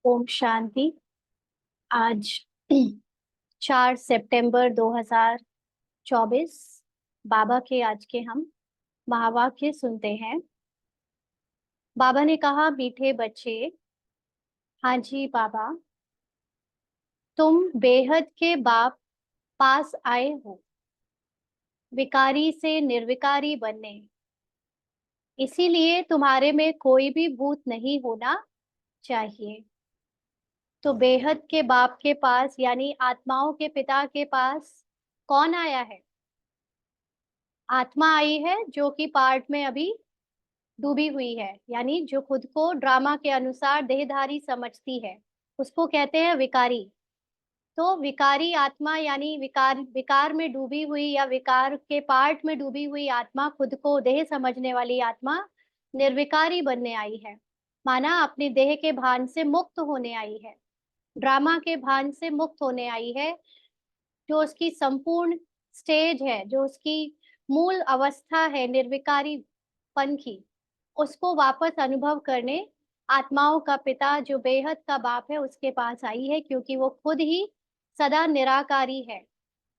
ओम शांति। आज 4 सितंबर 2024। बाबा के आज के हम महावाक्य सुनते हैं। बाबा ने कहा, मीठे बच्चे। हाँ जी बाबा, तुम बेहद के बाप पास आए हो, विकारी से निर्विकारी बनने। इसीलिए तुम्हारे में कोई भी भूत नहीं होना चाहिए। तो बेहद के बाप के पास यानी आत्माओं के पिता के पास कौन आया है? आत्मा आई है जो कि पार्ट में अभी डूबी हुई है, यानी जो खुद को ड्रामा के अनुसार देहधारी समझती है, उसको कहते हैं विकारी। तो विकारी आत्मा यानी विकार विकार में डूबी हुई या विकार के पार्ट में डूबी हुई आत्मा, खुद को देह समझने वाली आत्मा निर्विकारी बनने आई है। माना अपनी देह के भान से मुक्त होने आई है, ड्रामा के भान से मुक्त होने आई है। जो उसकी संपूर्ण स्टेज है, जो उसकी मूल अवस्था है निर्विकारी पन की, उसको वापस अनुभव करने आत्माओं का पिता जो बेहद का बाप है उसके पास आई है, क्योंकि वो खुद ही सदा निराकारी है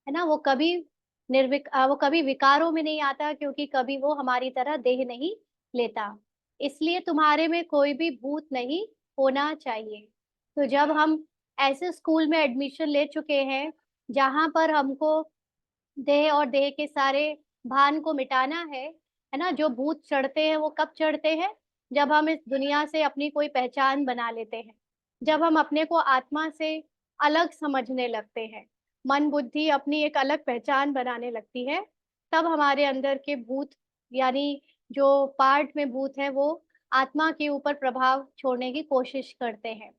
ना। वो कभी विकारों में नहीं आता, क्योंकि कभी वो हमारी तरह देह नहीं लेता। इसलिए तुम्हारे में कोई भी भूत नहीं होना चाहिए। तो जब हम ऐसे स्कूल में एडमिशन ले चुके हैं जहां पर हमको देह और देह के सारे भान को मिटाना है ना। जो भूत चढ़ते हैं वो कब चढ़ते हैं? जब हम इस दुनिया से अपनी कोई पहचान बना लेते हैं, जब हम अपने को आत्मा से अलग समझने लगते हैं, मन बुद्धि अपनी एक अलग पहचान बनाने लगती है, तब हमारे अंदर के भूत यानी जो पार्ट में भूत है वो आत्मा के ऊपर प्रभाव छोड़ने की कोशिश करते हैं।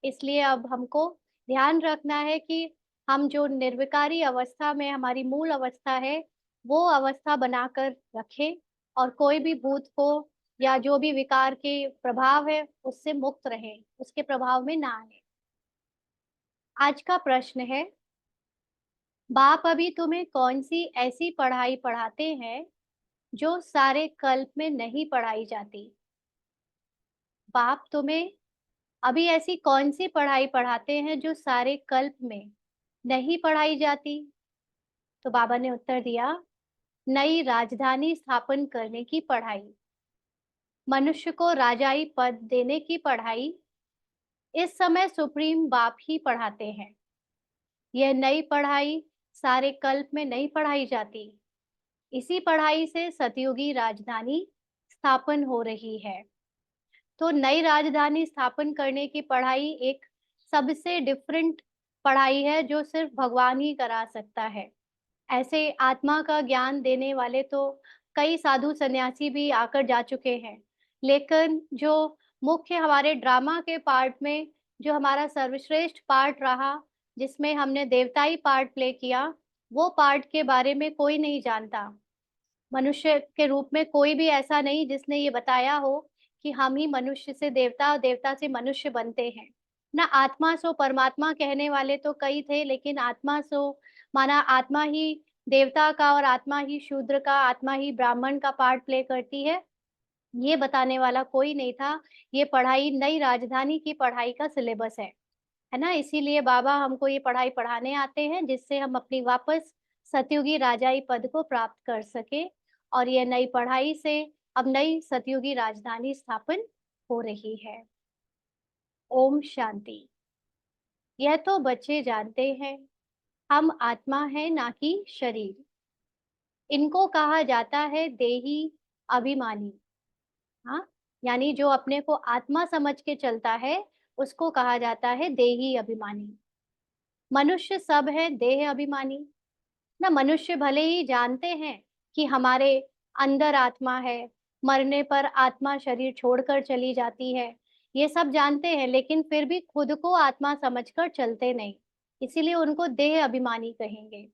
इसलिए अब हमको ध्यान रखना है कि हम जो निर्विकारी अवस्था में हमारी मूल अवस्था है वो अवस्था बनाकर रखें, और कोई भी भूत को या जो भी विकार के प्रभाव है उससे मुक्त रहे, उसके प्रभाव में ना आए। आज का प्रश्न है, बाप अभी तुम्हें कौन सी ऐसी पढ़ाई पढ़ाते हैं जो सारे कल्प में नहीं पढ़ाई जाती? बाप तुम्हें अभी ऐसी कौन सी पढ़ाई पढ़ाते हैं जो सारे कल्प में नहीं पढ़ाई जाती? तो बाबा ने उत्तर दिया, नई राजधानी स्थापन करने की पढ़ाई, मनुष्य को राजाई पद देने की पढ़ाई। इस समय सुप्रीम बाप ही पढ़ाते हैं। यह नई पढ़ाई सारे कल्प में नहीं पढ़ाई जाती। इसी पढ़ाई से सतयुगी राजधानी स्थापन हो रही है। तो नई राजधानी स्थापन करने की पढ़ाई एक सबसे डिफरेंट पढ़ाई है जो सिर्फ भगवान ही करा सकता है। ऐसे आत्मा का ज्ञान देने वाले तो कई साधु सन्यासी भी आकर जा चुके हैं, लेकिन जो मुख्य हमारे ड्रामा के पार्ट में जो हमारा सर्वश्रेष्ठ पार्ट रहा, जिसमें हमने देवताई पार्ट प्ले किया, वो पार्ट के बारे में कोई नहीं जानता। मनुष्य के रूप में कोई भी ऐसा नहीं जिसने ये बताया हो कि हम ही मनुष्य से देवता और देवता से मनुष्य बनते हैं ना। आत्मा सो परमात्मा कहने वाले तो कई थे, लेकिन आत्मा सो माना आत्मा ही देवता का और आत्मा ही शूद्र का, आत्मा ही ब्राह्मण का पार्ट प्ले करती ये बताने वाला कोई नहीं था। ये पढ़ाई नई राजधानी की पढ़ाई का सिलेबस है ना। इसीलिए बाबा हमको ये पढ़ाई पढ़ाने आते हैं, जिससे हम अपनी वापस सतयुगी राजाई पद को प्राप्त कर सके। और ये नई पढ़ाई से अब नई सतयुगी राजधानी स्थापन हो रही है। ओम शांति। यह तो बच्चे जानते हैं, हम आत्मा है ना कि शरीर। इनको कहा जाता है देही अभिमानी। हाँ, यानी जो अपने को आत्मा समझ के चलता है उसको कहा जाता है देही अभिमानी। मनुष्य सब है देह अभिमानी ना। मनुष्य भले ही जानते हैं कि हमारे अंदर आत्मा है, मरने पर आत्मा शरीर छोड़कर चली जाती है, ये सब जानते हैं, लेकिन फिर भी खुद को आत्मा समझकर चलते नहीं। इसीलिए उनको देह अभिमानी कहेंगे।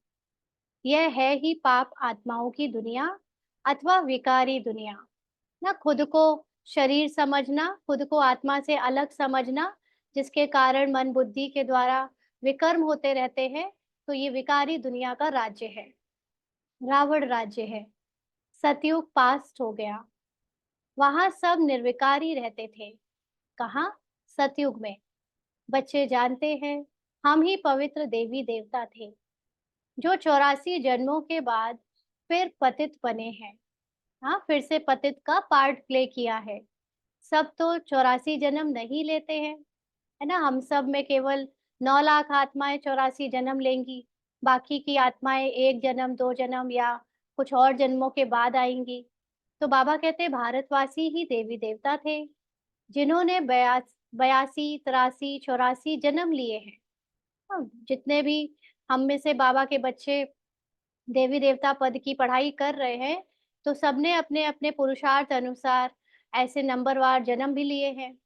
यह है ही पाप आत्माओं की दुनिया अथवा विकारी दुनिया ना। खुद को शरीर समझना, खुद को आत्मा से अलग समझना, जिसके कारण मन बुद्धि के द्वारा विकर्म होते रहते हैं। तो ये विकारी दुनिया का राज्य है, रावण राज्य है। सतयुग पास्ट हो गया, वहां सब निर्विकारी रहते थे। कहाँ? सतयुग में। बच्चे जानते हैं, हम ही पवित्र देवी देवता थे, जो 84 जन्मों के बाद फिर पतित बने हैं। हाँ, फिर से पतित का पार्ट प्ले किया है। सब तो 84 जन्म नहीं लेते हैं, है ना? हम सब में केवल 9 लाख आत्माएं 84 जन्म लेंगी, बाकी की आत्माएं 1 जन्म 2 जन्म या कुछ और जन्मों के बाद आएंगी। तो बाबा कहते हैं भारतवासी ही देवी देवता थे, जिन्होंने 82 83 84 जन्म लिए हैं। हाँ, जितने भी हम में से बाबा के बच्चे देवी देवता पद की पढ़ाई कर रहे हैं, तो सबने अपने अपने पुरुषार्थ अनुसार ऐसे नंबरवार जन्म भी लिए हैं,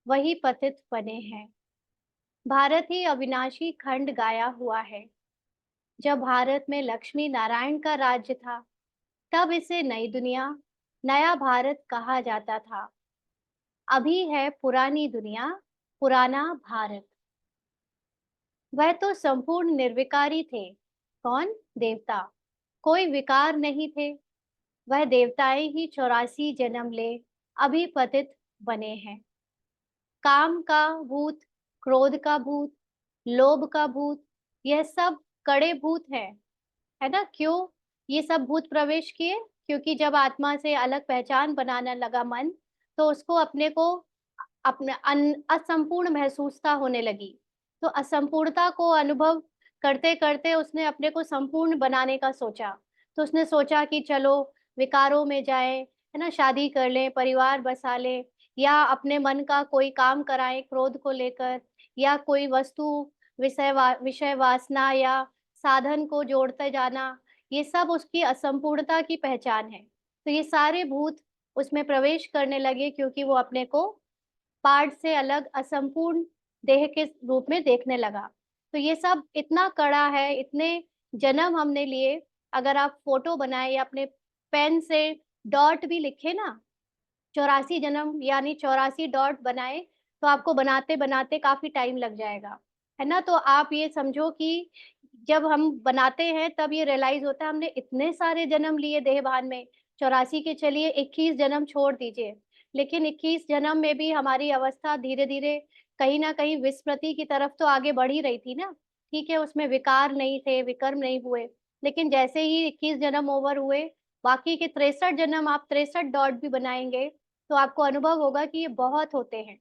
वही पतित बने हैं। भारत ही अविनाशी खंड गाया हुआ है। जब भारत में लक्ष्मी नारायण का राज्य था, तब इसे नई दुनिया, नया भारत कहा जाता था। अभी है पुरानी दुनिया, पुराना भारत। वह तो संपूर्ण निर्विकारी थे। कौन? देवता। कोई विकार नहीं थे। वह देवताएं ही 84 जन्म ले अभी पतित बने हैं। काम का भूत, क्रोध का भूत, लोभ का भूत, यह सब कड़े भूत है ना? क्यों ये सब भूत प्रवेश किए? क्योंकि जब आत्मा से अलग पहचान बनाने लगा मन, तो उसको अपने को अपने असंपूर्ण महसूसता होने लगी। तो असंपूर्णता को अनुभव करते करते उसने अपने को संपूर्ण बनाने का सोचा। तो उसने सोचा कि चलो विकारों में जाए, है ना, शादी कर लें, परिवार बसा लें, या अपने मन का कोई काम कराएं क्रोध को लेकर, या कोई वस्तु, विषय वासना या साधन को जोड़ते जाना। ये सब उसकी असंपूर्णता की पहचान है। तो ये सारे भूत उसमें प्रवेश करने लगे, क्योंकि वो अपने को पार्ट से अलग असंपूर्ण देह के रूप में देखने लगा। तो ये सब इतना कड़ा है, इतने जन्म हमने लिए। अगर आप फोटो बनाए या अपने पेन से डॉट भी लिखे ना, 84 जन्म यानी 84 डॉट बनाए, तो आपको बनाते बनाते काफी टाइम लग जाएगा, है ना? तो आप ये समझो कि जब हम बनाते हैं तब ये रियलाइज होता है हमने इतने सारे जन्म लिए देहभान में। 84 के चलिए 21 जन्म छोड़ दीजिए, लेकिन 21 जन्म में भी हमारी अवस्था धीरे धीरे कहीं ना कहीं विस्मृति की तरफ तो आगे बढ़ ही रही थी ना। ठीक है, उसमें विकार नहीं थे, विकर्म नहीं हुए, लेकिन जैसे ही 21 जन्म ओवर हुए, बाकी के 63 जन्म आप 63 डॉट भी बनाएंगे, तो आपको अनुभव होगा कि ये बहुत होते हैं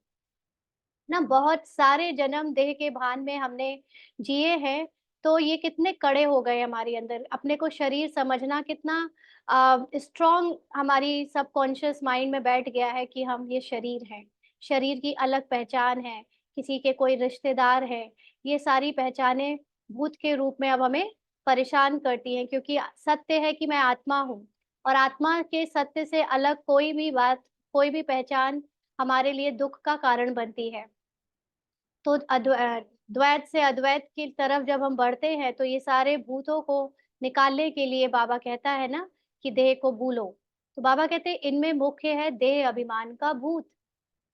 ना। बहुत सारे जन्म देह के भान में हमने जिए हैं। तो ये कितने कड़े हो गए हमारे अंदर, अपने को शरीर समझना कितना स्ट्रॉन्ग हमारी सबकॉन्शियस माइंड में बैठ गया है कि हम ये शरीर हैं, शरीर की अलग पहचान है, किसी के कोई रिश्तेदार है। ये सारी पहचानें भूत के रूप में अब हमें परेशान करती हैं, क्योंकि सत्य है कि मैं आत्मा हूँ, और आत्मा के सत्य से अलग कोई भी बात, कोई भी पहचान हमारे लिए दुख का कारण बनती है। तो द्वैत से अद्वैत की तरफ जब हम बढ़ते हैं, तो ये सारे भूतों को निकालने के लिए बाबा कहता है ना कि देह को भूलो। तो बाबा कहते हैं इनमें मुख्य है देह अभिमान का भूत,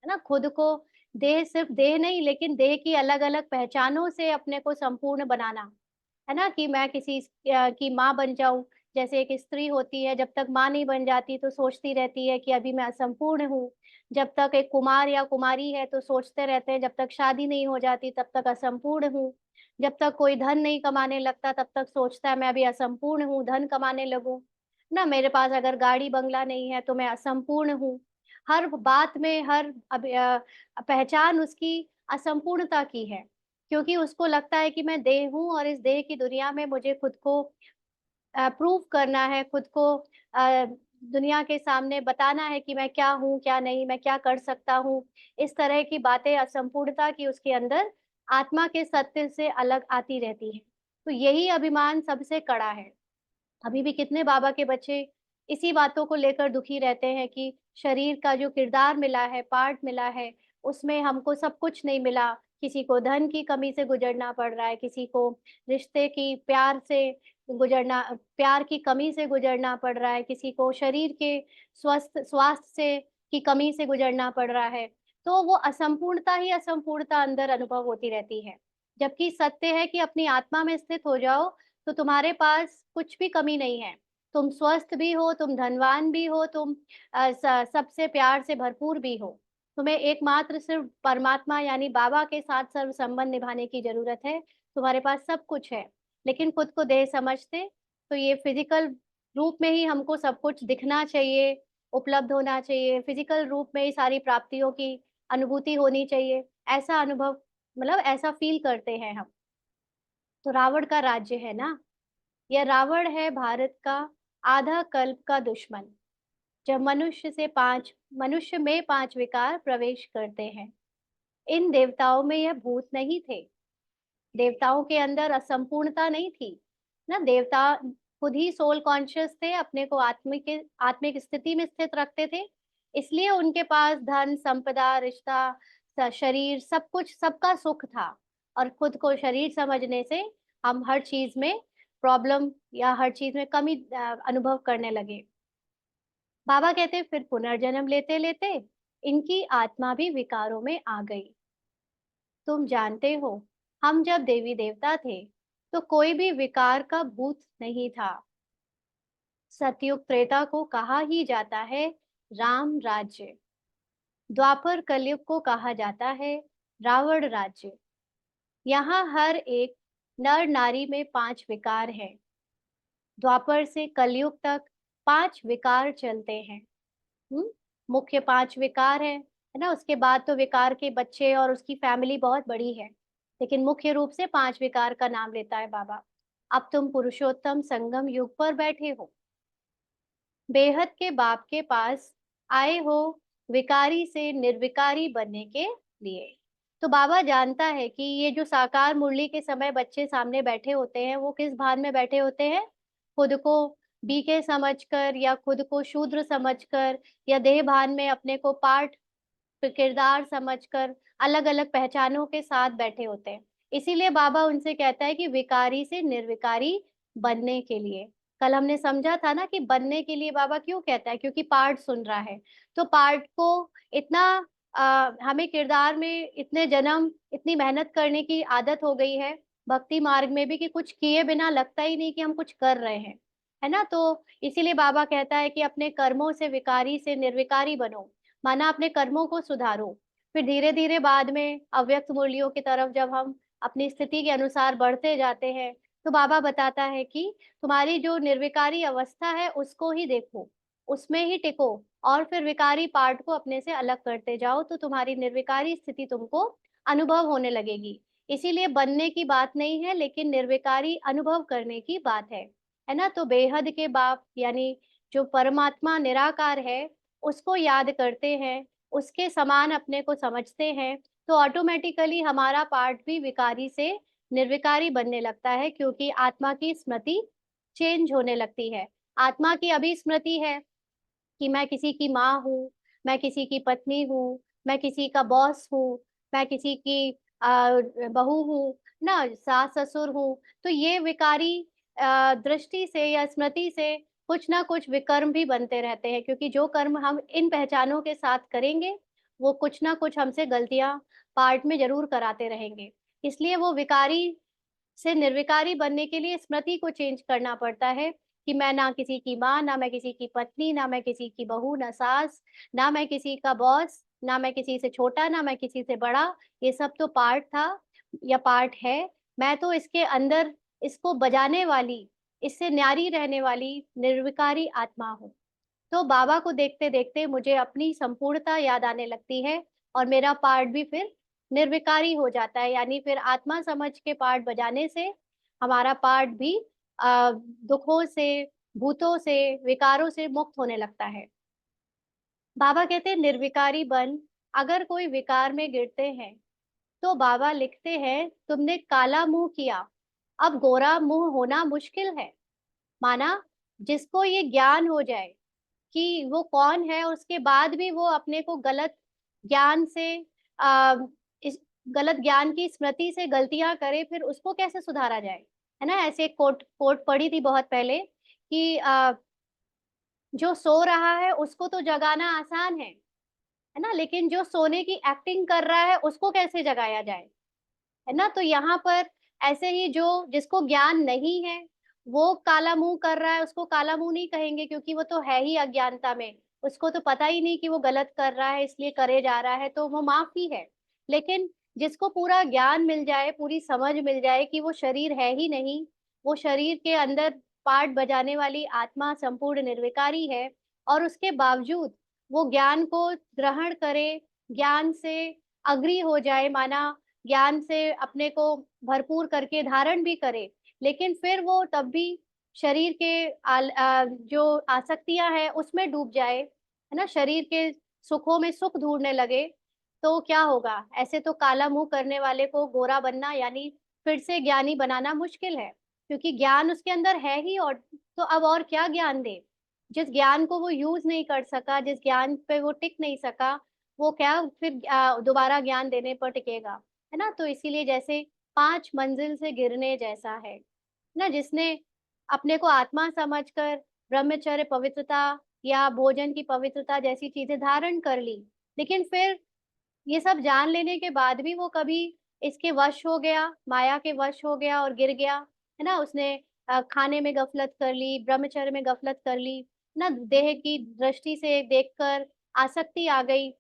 है ना? खुद को देह, सिर्फ देह नहीं, लेकिन देह की अलग अलग पहचानों से अपने को संपूर्ण बनाना, है ना? कि मैं किसी की माँ बन जाऊं। जैसे एक स्त्री होती है, जब तक माँ नहीं बन जाती तो सोचती रहती है कि अभी मैं असंपूर्ण हूँ। जब तक एक कुमार या कुमारी है तो सोचते रहते हैं, जब तक शादी नहीं हो जाती तब तक असंपूर्ण हूँ। जब तक कोई धन नहीं कमाने लगता तब तक सोचता है मैं अभी असंपूर्ण हूँ, धन कमाने लगूं ना। मेरे पास अगर गाड़ी बंगला नहीं है तो मैं असंपूर्ण हूँ। हर बात में, हर पहचान उसकी असंपूर्णता की है, क्योंकि उसको लगता है कि मैं देह हूँ और इस देह की दुनिया में मुझे खुद को प्रूव करना है, खुद को दुनिया के सामने बताना है कि मैं क्या हूँ, क्या नहीं, मैं क्या कर सकता हूँ। इस तरह की बातें असंपूर्णता की उसके अंदर आत्मा के सत्य से अलग आती रहती है। तो यही अभिमान सबसे कड़ा है। अभी भी कितने बाबा के बच्चे इसी बातों को लेकर दुखी रहते हैं कि शरीर का जो किरदार मिला है, पार्ट मिला है, उसमें हमको सब कुछ नहीं मिला। किसी को धन की कमी से गुजरना पड़ रहा है, किसी को रिश्ते की प्यार से गुजरना, प्यार की कमी से गुजरना पड़ रहा है, किसी को शरीर के स्वस्थ स्वास्थ्य से की कमी से गुजरना पड़ रहा है। तो वो असंपूर्णता ही असंपूर्णता अंदर अनुभव होती रहती है। जबकि सत्य है कि अपनी आत्मा में स्थित हो जाओ, तो तुम्हारे पास कुछ भी कमी नहीं है। तुम स्वस्थ भी हो, तुम धनवान भी हो, तुम सबसे प्यार से भरपूर भी हो। तुम्हें एकमात्र सिर्फ परमात्मा यानी बाबा के साथ सर्व संबंध निभाने की जरूरत है। तुम्हारे पास सब कुछ है, लेकिन खुद को देह समझते तो ये फिजिकल रूप में ही हमको सब कुछ दिखना चाहिए, उपलब्ध होना चाहिए, फिजिकल रूप में ही सारी प्राप्तियों की अनुभूति होनी चाहिए, ऐसा अनुभव, मतलब ऐसा फील करते हैं हम। तो रावण का राज्य है ना, यह रावण है भारत का आधा कल्प का दुश्मन। जब मनुष्य में पांच विकार प्रवेश करते हैं। इन देवताओं में यह भूत नहीं थे, देवताओं के अंदर असंपूर्णता नहीं थी ना। देवता खुद ही सोल कॉन्शियस थे, अपने को आत्मिक स्थिति में स्थित रखते थे, इसलिए उनके पास धन संपदा रिश्ता शरीर सब कुछ, सबका सुख था। और खुद को शरीर समझने से हम हर चीज में प्रॉब्लम या हर चीज में कमी अनुभव करने लगे। बाबा कहते फिर पुनर्जन्म लेते लेते इनकी आत्मा भी विकारों में आ गई। तुम जानते हो, हम जब देवी देवता थे तो कोई भी विकार का भूत नहीं था। सतयुग त्रेता को कहा ही जाता है राम राज्य, द्वापर कलयुग को कहा जाता है रावण राज्य। यहाँ हर एक नर नारी में पांच विकार हैं। द्वापर से कलयुग तक पांच विकार चलते हैं। मुख्य पांच विकार है ना। उसके बाद तो विकार के बच्चे और उसकी फैमिली बहुत बड़ी है, लेकिन मुख्य रूप से पांच विकार का नाम लेता है बाबा। अब तुम पुरुषोत्तम संगम युग पर बैठे हो, बेहद के बाप के पास आए हो विकारी से निर्विकारी बनने के लिए। तो बाबा जानता है कि ये जो साकार मुरली के समय बच्चे सामने बैठे होते हैं, वो किस भान में बैठे होते हैं? खुद को बीके समझकर या खुद को शूद्र समझकर या देह भान में अपने को पार्ट किरदार समझकर अलग अलग पहचानों के साथ बैठे होते हैं। इसीलिए बाबा उनसे कहता है कि विकारी से निर्विकारी बनने के लिए। कल हमने समझा था ना कि बनने के लिए बाबा क्यों कहता है, क्योंकि पार्ट सुन रहा है। तो पार्ट को इतना हमें किरदार में इतने जन्म इतनी मेहनत करने की आदत हो गई है भक्ति मार्ग में भी, कि कुछ किए बिना लगता ही नहीं कि हम कुछ कर रहे हैं, है ना। तो इसीलिए बाबा कहता है कि अपने कर्मों से विकारी से निर्विकारी बनो, माना अपने कर्मों को सुधारो। फिर धीरे धीरे बाद में अव्यक्त मुरलियों की तरफ जब हम अपनी स्थिति के अनुसार बढ़ते जाते हैं, तो बाबा बताता है कि तुम्हारी जो निर्विकारी अवस्था है उसको ही देखो, उसमें ही टिको, और फिर विकारी पार्ट को अपने से अलग करते जाओ, तो तुम्हारी निर्विकारी स्थिति तुमको अनुभव होने लगेगी। इसीलिए बनने की बात नहीं है, लेकिन निर्विकारी अनुभव करने की बात है ना। तो बेहद के बाप यानी जो परमात्मा निराकार है, उसको याद करते हैं, उसके समान अपने को समझते हैं, तो ऑटोमेटिकली हमारा पार्ट भी विकारी से निर्विकारी बनने लगता है, क्योंकि आत्मा की स्मृति चेंज होने लगती है। आत्मा की अभी स्मृति है कि मैं किसी की माँ हूँ, मैं किसी की पत्नी हूँ, मैं किसी का बॉस हूँ, मैं किसी की बहू हूँ ना, सास ससुर हूँ। तो ये विकारी दृष्टि से या स्मृति से कुछ ना कुछ विकर्म भी बनते रहते हैं, क्योंकि जो कर्म हम इन पहचानों के साथ करेंगे वो कुछ ना कुछ हमसे गलतियां पार्ट में जरूर कराते रहेंगे। इसलिए वो विकारी से निर्विकारी बनने के लिए स्मृति को चेंज करना पड़ता है, कि मैं ना किसी की माँ, ना मैं किसी की पत्नी, ना मैं किसी की बहू, ना सास, ना मैं किसी का बॉस, ना मैं किसी से छोटा, ना मैं किसी से बड़ा। ये सब तो पार्ट था या पार्ट है। मैं तो इसके अंदर इसको बजाने वाली, इससे न्यारी रहने वाली निर्विकारी आत्मा हूँ। तो बाबा को देखते देखते मुझे अपनी संपूर्णता याद आने लगती है, और मेरा पार्ट भी फिर निर्विकारी हो जाता है। यानी फिर आत्मा समझ के पार्ट बजाने से हमारा पार्ट भी दुखों से, भूतों से, विकारों से मुक्त होने लगता है। बाबा कहते हैं निर्विकारी बन। अगर कोई विकार में गिरते हैं तो बाबा लिखते हैं तुमने काला मुंह किया, अब गोरा मुंह होना मुश्किल है। माना जिसको ये ज्ञान हो जाए कि वो कौन है, और उसके बाद भी वो अपने को गलत ज्ञान से आ, इस गलत ज्ञान की स्मृति से गलतियां करे, फिर उसको कैसे सुधारा जाए, है ना। ऐसे एक कोट कोट पढ़ी थी बहुत पहले कि जो सो रहा है उसको तो जगाना आसान है ना, लेकिन जो सोने की एक्टिंग कर रहा है उसको कैसे जगाया जाए, है ना। तो यहाँ पर ऐसे ही जो जिसको ज्ञान नहीं है वो काला मुंह कर रहा है, उसको काला मुंह नहीं कहेंगे, क्योंकि वो तो है ही अज्ञानता में। उसको तो पता ही नहीं कि वो गलत कर रहा है इसलिए करे जा रहा है, तो वो माफ ही है। लेकिन जिसको पूरा ज्ञान मिल जाए, पूरी समझ मिल जाए कि वो शरीर है ही नहीं, वो शरीर के अंदर पार्ट बजाने वाली आत्मा संपूर्ण निर्विकारी है, और उसके बावजूद वो ज्ञान को ग्रहण करे, ज्ञान से अग्री हो जाए, माना ज्ञान से अपने को भरपूर करके धारण भी करे, लेकिन फिर वो तब भी शरीर के जो आसक्तियां है उसमें डूब जाए, है ना, शरीर के सुखों में सुख ढूंढने लगे, तो क्या होगा? ऐसे तो काला मुंह करने वाले को गोरा बनना यानी फिर से ज्ञानी बनाना मुश्किल है, क्योंकि ज्ञान उसके अंदर है ही, और तो अब और क्या ज्ञान दे? जिस ज्ञान को वो यूज नहीं कर सका, जिस ज्ञान पे वो टिक नहीं सका, वो क्या फिर दोबारा ज्ञान देने पर टिकेगा? है ना, तो इसीलिए जैसे 5 मंजिल से गिरने जैसा है ना, जिसने अपने को आत्मा समझकर ब्रह्मचर्य पवित्रता या भोजन की पवित्रता जैसी चीजें धारण कर ली, लेकिन फिर ये सब जान लेने के बाद भी वो कभी इसके वश हो गया, माया के वश हो गया और गिर गया, है ना, उसने खाने में गफलत कर ली, ब्रह्मचर्य में गफलत कर ली, ना, देह की दृष्टि से देखकर आसक्ति आ गई,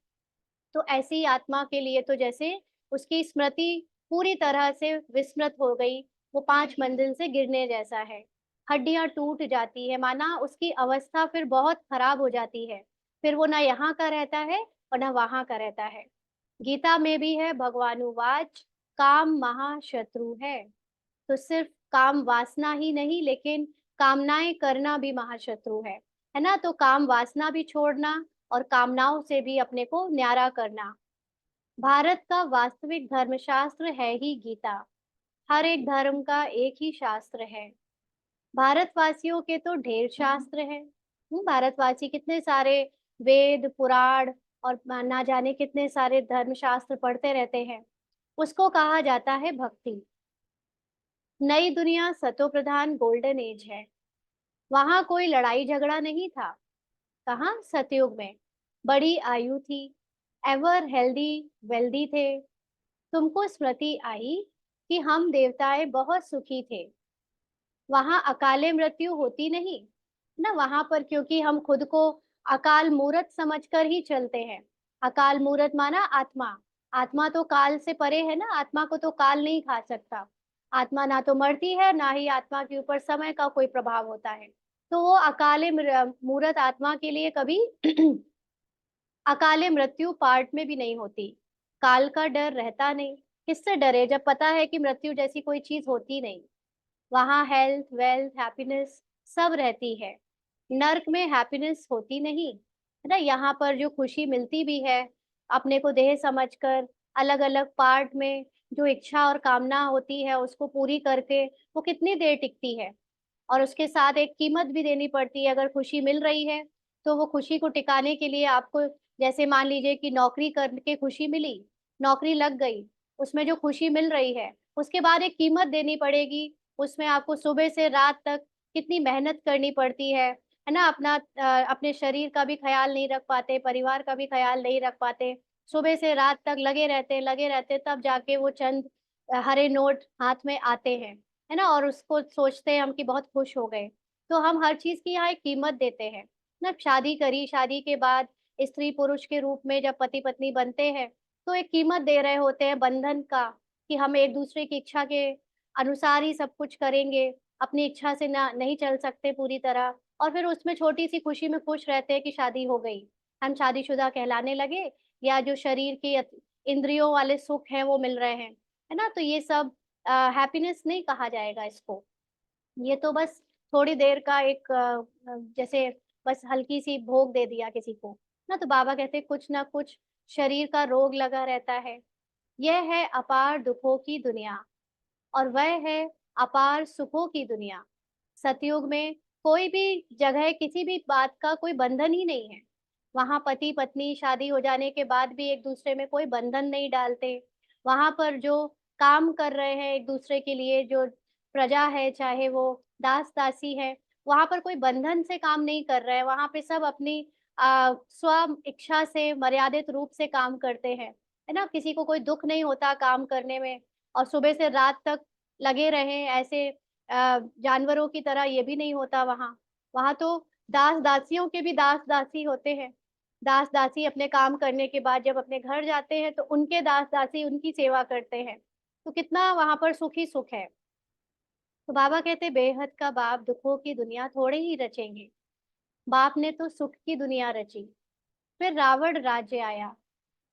तो ऐसी आत्मा के लिए तो जैसे उसकी स्मृति पूरी तरह से विस्मृत हो गई, वो 5 मंजिल से गिरने जैसा है, हड्डियां टूट जाती है, माना उसकी अवस्था फिर बहुत खराब हो जाती है, फिर वो ना यहाँ का रहता है और ना वहां का रहता है। गीता में भी है, भगवानुवाच काम महाशत्रु है। तो सिर्फ काम वासना ही नहीं, लेकिन कामनाएं करना भी महाशत्रु है ना, तो काम वासना भी छोड़ना और कामनाओं से भी अपने को न्यारा करना। भारत का वास्तविक धर्मशास्त्र है ही गीता, हर एक धर्म का एक ही शास्त्र है। भारतवासियों के तो ढेर शास्त्र है। भारतवासी कितने सारे वेद पुराण और ना जाने कितने सारे धर्मशास्त्र पढ़ते रहते हैं। उसको कहा जाता है भक्ति। नई दुनिया सतो प्रधान गोल्डन एज है, वहां कोई लड़ाई झगड़ा नहीं था। कहाँ? सतयुग में बड़ी आयु थी, एवर हेल्दी वेल्दी थे। तुमको स्मृति आई कि हम देवताएं बहुत सुखी थे, वहां अकाले मृत्यु होती नहीं ना वहां पर, क्योंकि हम खुद को अकाल मूर्त समझकर ही चलते हैं। अकाल मूर्त माना आत्मा, आत्मा तो काल से परे है ना, आत्मा को तो काल नहीं खा सकता। आत्मा ना तो मरती है, ना ही आत्मा के ऊपर समय का कोई प्रभाव होता है, तो वो अकाले मूर्त आत्मा के लिए कभी अकाले मृत्यु पार्ट में भी नहीं होती। काल का डर रहता नहीं, किससे डरे जब पता है कि मृत्यु जैसी कोई चीज होती नहीं। वहां हेल्थ वेल्थ हैप्पीनेस सब रहती है। नर्क में हैप्पीनेस होती नहीं, है ना, यहाँ पर जो खुशी मिलती भी है अपने को देह समझकर, अलग अलग पार्ट में जो इच्छा और कामना होती है उसको पूरी करके, वो कितनी देर टिकती है, और उसके साथ एक कीमत भी देनी पड़ती है। अगर खुशी मिल रही है तो वो खुशी को टिकाने के लिए आपको, जैसे मान लीजिए कि नौकरी करके खुशी मिली, नौकरी लग गई, उसमें जो खुशी मिल रही है उसके बाद एक कीमत देनी पड़ेगी। उसमें आपको सुबह से रात तक कितनी मेहनत करनी पड़ती है ना, अपना अपने शरीर का भी ख्याल नहीं रख पाते, परिवार का भी ख्याल नहीं रख पाते, सुबह से रात तक लगे रहते, तब जाके वो चंद हरे नोट हाथ में आते हैं, है ना, और उसको सोचते हैं हम कि बहुत खुश हो गए। तो हम हर चीज की यहाँ एक कीमत देते हैं ना। शादी करी, शादी के बाद स्त्री पुरुष के रूप में जब पति पत्नी बनते हैं, तो एक कीमत दे रहे होते हैं बंधन का, कि हम एक दूसरे की इच्छा के अनुसार ही सब कुछ करेंगे, अपनी इच्छा से ना नहीं चल सकते पूरी तरह। और फिर उसमें छोटी सी खुशी में खुश रहते हैं कि शादी हो गई, हम शादीशुदा कहलाने लगे, या जो शरीर के इंद्रियों वाले सुख हैं वो मिल रहे हैं, है ना, तो ये सब हैप्पीनेस नहीं कहा जाएगा इसको। ये तो बस थोड़ी देर का एक जैसे बस हल्की सी भोग दे दिया किसी को ना, तो बाबा कहते हैं कुछ ना कुछ शरीर का रोग लगा रहता है। यह है अपार दुखों की दुनिया, और वह है अपार सुखों की दुनिया। सतयुग में कोई भी जगह किसी भी बात का कोई बंधन ही नहीं है। वहां पति पत्नी शादी हो जाने के बाद भी एक दूसरे में कोई बंधन नहीं डालते। वहां पर जो काम कर रहे हैं एक दूसरे के लिए, जो प्रजा है, चाहे वो दास दासी है, वहां पर कोई बंधन से काम नहीं कर रहे हैं। वहां पे सब अपनी स्व इच्छा से मर्यादित रूप से काम करते हैं, है ना, किसी को कोई दुख नहीं होता काम करने में। और सुबह से रात तक लगे रहे ऐसे जानवरों की तरह, ये भी नहीं होता वहां। वहां तो दास दासियों के भी दास दासी होते हैं। दास दासी अपने काम करने के बाद जब अपने घर जाते हैं तो उनके दास दासी उनकी सेवा करते हैं। तो कितना वहां पर सुख ही सुख है। तो बाबा कहते बेहद का बाप दुखों की दुनिया थोड़े ही रचेंगे, बाप ने तो सुख की दुनिया रची। फिर रावण राज्य आया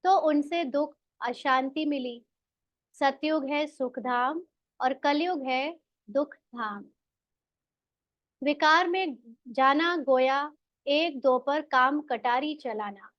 तो उनसे दुख अशांति मिली। सतयुग है सुख धाम और कलयुग है दुख धाम। विकार में जाना गोया, एक दो पर काम कटारी चलाना।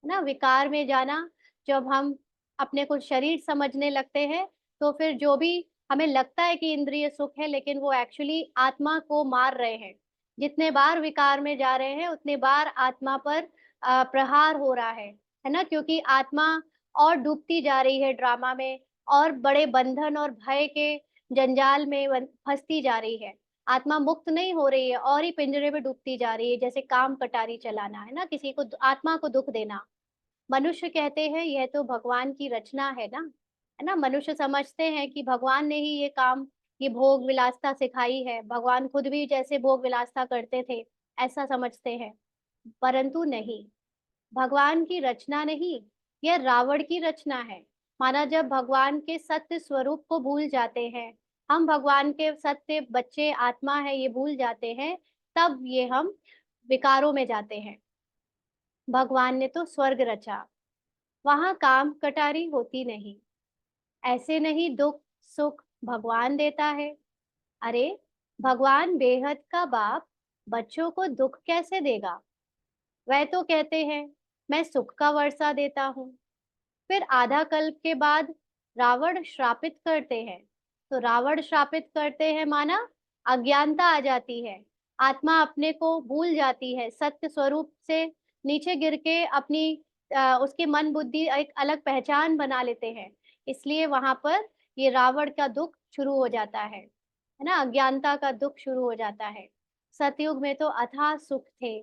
है ना, विकार में जाना, जब हम अपने को शरीर समझने लगते हैं तो फिर जो भी हमें लगता है कि इंद्रिय सुख है, लेकिन वो एक्चुअली आत्मा को मार रहे हैं। जितने बार विकार में जा रहे हैं उतने बार आत्मा पर प्रहार हो रहा है ना, क्योंकि आत्मा और डूबती जा रही है ड्रामा में, और बड़े बंधन और भय के जंजाल में फंसती जा रही है। आत्मा मुक्त नहीं हो रही है और ही पिंजरे में डूबती जा रही है, जैसे काम कटारी चलाना, है ना, किसी को आत्मा को दुख देना। मनुष्य कहते हैं यह तो भगवान की रचना है ना, मनुष्य समझते हैं कि भगवान ने ही ये काम, ये भोग विलासता सिखाई है, भगवान खुद भी जैसे भोग विलासता करते थे ऐसा समझते हैं। परंतु नहीं, भगवान की रचना नहीं, यह रावण की रचना है। माना जब भगवान के सत्य स्वरूप को भूल जाते हैं, हम भगवान के सत्य बच्चे आत्मा है ये भूल जाते हैं, तब ये हम विकारों में जाते हैं। भगवान ने तो स्वर्ग रचा, वहां काम कटारी होती नहीं। ऐसे नहीं दुख सुख भगवान देता है। अरे, भगवान बेहद का बाप बच्चों को दुख कैसे देगा? वह तो कहते हैं मैं सुख का वर्षा देता हूँ। फिर आधा कल्प के बाद रावण श्रापित करते हैं। तो रावण श्रापित करते हैं माना अज्ञानता आ जाती है, आत्मा अपने को भूल जाती है, सत्य स्वरूप से नीचे गिर के अपनी उसके मन बुद्धि एक अलग पहचान बना लेते हैं। इसलिए वहां पर ये रावण का दुख शुरू हो जाता है ना, अज्ञानता का दुख शुरू हो जाता है। सतयुग में तो अथाह सुख थे,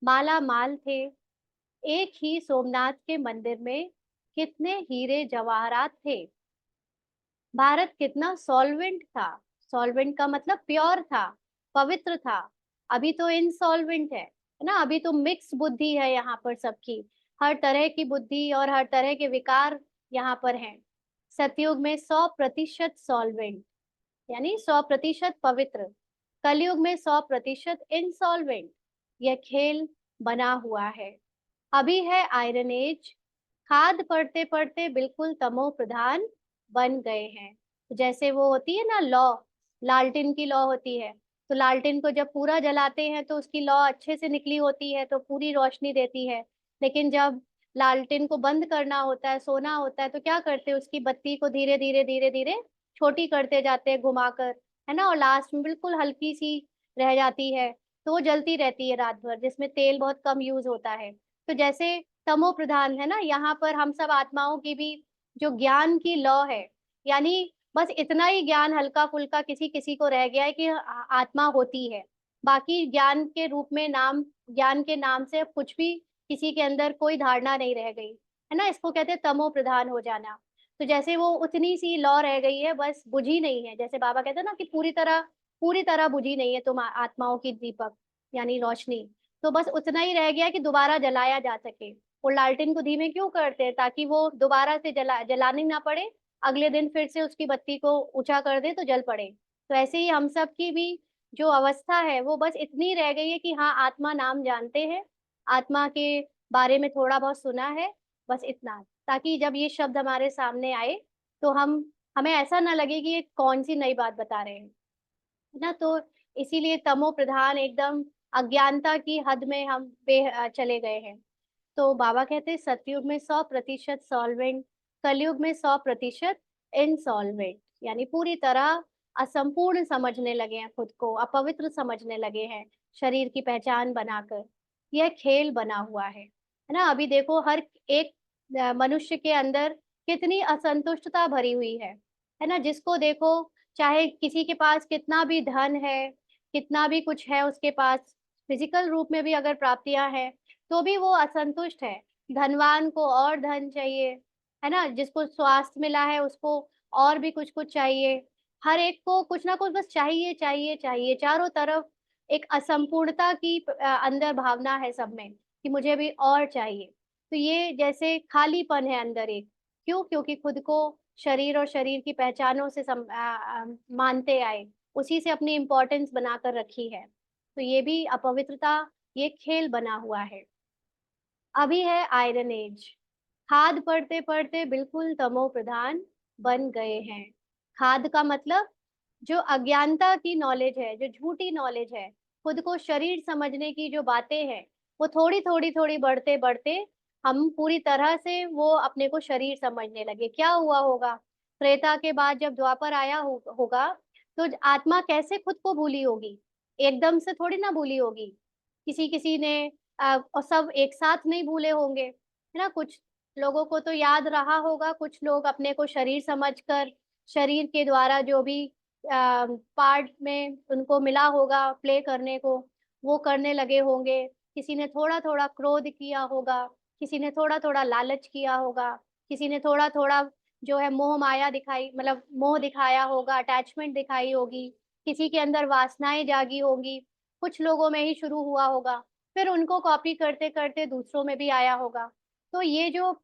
माला माल थे। एक ही सोमनाथ के मंदिर में कितने हीरे जवाहरात थे। भारत कितना सॉल्वेंट था। सॉल्वेंट का मतलब प्योर था, पवित्र था। अभी तो इनसॉल्वेंट है ना, अभी तो मिक्स बुद्धि है यहाँ पर सबकी, हर तरह की बुद्धि और हर तरह के विकार यहाँ पर हैं। सतयुग में 100% सॉल्वेंट, यानी 100% पवित्र। कलयुग में 100% इंसॉल्वेंट। यह खेल बना हुआ है। अभी है आयरन एज, खाद पढ़ते पढ़ते बिल्कुल तमो प्रधान बन गए हैं। तो जैसे वो होती है ना लौ, लालटेन की लौ होती है, तो लालटेन को जब पूरा जलाते हैं तो उसकी लौ अच्छे से निकली होती है तो पूरी रोशनी देती है। लेकिन जब लालटेन को बंद करना होता है, सोना होता है, तो क्या करते हैं, उसकी बत्ती को धीरे धीरे धीरे धीरे छोटी करते जाते हैं घुमाकर, है ना, और लास्ट में बिल्कुल हल्की सी रह जाती है। तो वो जलती रहती है रात भर, जिसमें तेल बहुत कम यूज होता है। तो जैसे तमो प्रधान है ना, यहाँ पर हम सब आत्माओं की भी जो ज्ञान की लौ है, यानी बस इतना ही ज्ञान हल्का फुल्का किसी किसी को रह गया है कि आत्मा होती है। बाकी ज्ञान के रूप में नाम, ज्ञान के नाम से कुछ भी किसी के अंदर कोई धारणा नहीं रह गई, है ना, इसको कहते हैं तमो प्रधान हो जाना। तो जैसे वो उतनी सी लौ रह गई है, बस बुझी नहीं है, जैसे बाबा कहते हैं ना कि पूरी तरह बुझी नहीं है तुम आत्माओं की दीपक, यानी रोशनी। तो बस उतना ही रह गया कि दोबारा जलाया जा सके। वो लालटेन को धीमे क्यों करते हैं, ताकि वो दोबारा से जलानी ना पड़े, अगले दिन फिर से उसकी बत्ती को ऊंचा कर दे तो जल पड़े। तो ऐसे ही हम सब की भी जो अवस्था है वो बस इतनी रह गई है कि हाँ, आत्मा नाम जानते हैं, आत्मा के बारे में थोड़ा बहुत सुना है, बस इतना, ताकि जब ये शब्द हमारे सामने आए तो हमें ऐसा ना लगे कि ये कौन सी नई बात बता रहे हैं, है ना। तो इसीलिए तमो प्रधान एकदम अज्ञानता की हद में हम चले गए हैं। तो बाबा कहते हैं सतयुग में 100% सॉल्वेंट, कलयुग में 100% इनसॉल्वेंट, यानी पूरी तरह असंपूर्ण समझने लगे हैं खुद को, अपवित्र समझने लगे हैं, शरीर की पहचान बनाकर। यह खेल बना हुआ है ना। अभी देखो हर एक मनुष्य के अंदर कितनी असंतुष्टता भरी हुई है ना, जिसको देखो, चाहे किसी के पास कितना भी धन है, कितना भी कुछ है उसके पास, फिजिकल रूप में भी अगर प्राप्तियां हैं, तो भी वो असंतुष्ट है। धनवान को और धन चाहिए, है ना, जिसको स्वास्थ्य मिला है उसको और भी कुछ कुछ चाहिए। हर एक को कुछ ना कुछ बस चाहिए चाहिए चाहिए, चारों तरफ एक असंपूर्णता की अंदर भावना है सब में कि मुझे भी और चाहिए। तो ये जैसे खालीपन है अंदर एक। क्यों? क्योंकि खुद को शरीर और शरीर की पहचानों से मानते आए, उसी से अपनी इम्पोर्टेंस बनाकर रखी है। तो ये भी अपवित्रता, ये खेल बना हुआ है। अभी है आयरन एज। खाद पढ़ते पढ़ते बिल्कुल तमो प्रधान बन गए हैं। खाद का मतलब जो अज्ञानता की नॉलेज है, जो झूठी नॉलेज है, खुद को शरीर समझने की जो बातें हैं, वो थोड़ी थोड़ी थोड़ी बढ़ते बढ़ते हम पूरी तरह से वो अपने को शरीर समझने लगे। क्या हुआ होगा? त्रेता के बाद जब द्वापर आया होगा, तो आत्मा कैसे खुद को भूली होगी? एकदम से थोड़ी ना भूली होगी। किसी किसी ने और सब एक साथ नहीं भूले होंगे, है ना? कुछ लोगों को तो याद रहा होगा, कुछ लोग अपने को शरीर समझकर शरीर के द्वारा जो भी पार्ट में उनको मिला होगा प्ले करने को, वो करने लगे होंगे। किसी ने थोड़ा-थोड़ा क्रोध किया होगा, किसी ने थोड़ा-थोड़ा लालच किया होगा, किसी ने थोड़ा-थोड़ा जो है मोह माया दिखाई, मतलब मोह दिखाया होगा, अटैचमेंट दिखाई होगी, किसी के अंदर वासनाएँ जागी होंगी, कुछ लोगों में ही शुरू हुआ होगा, फिर उनको कॉपी करते-करते दूसरों में भी आया होगा। तो ये जो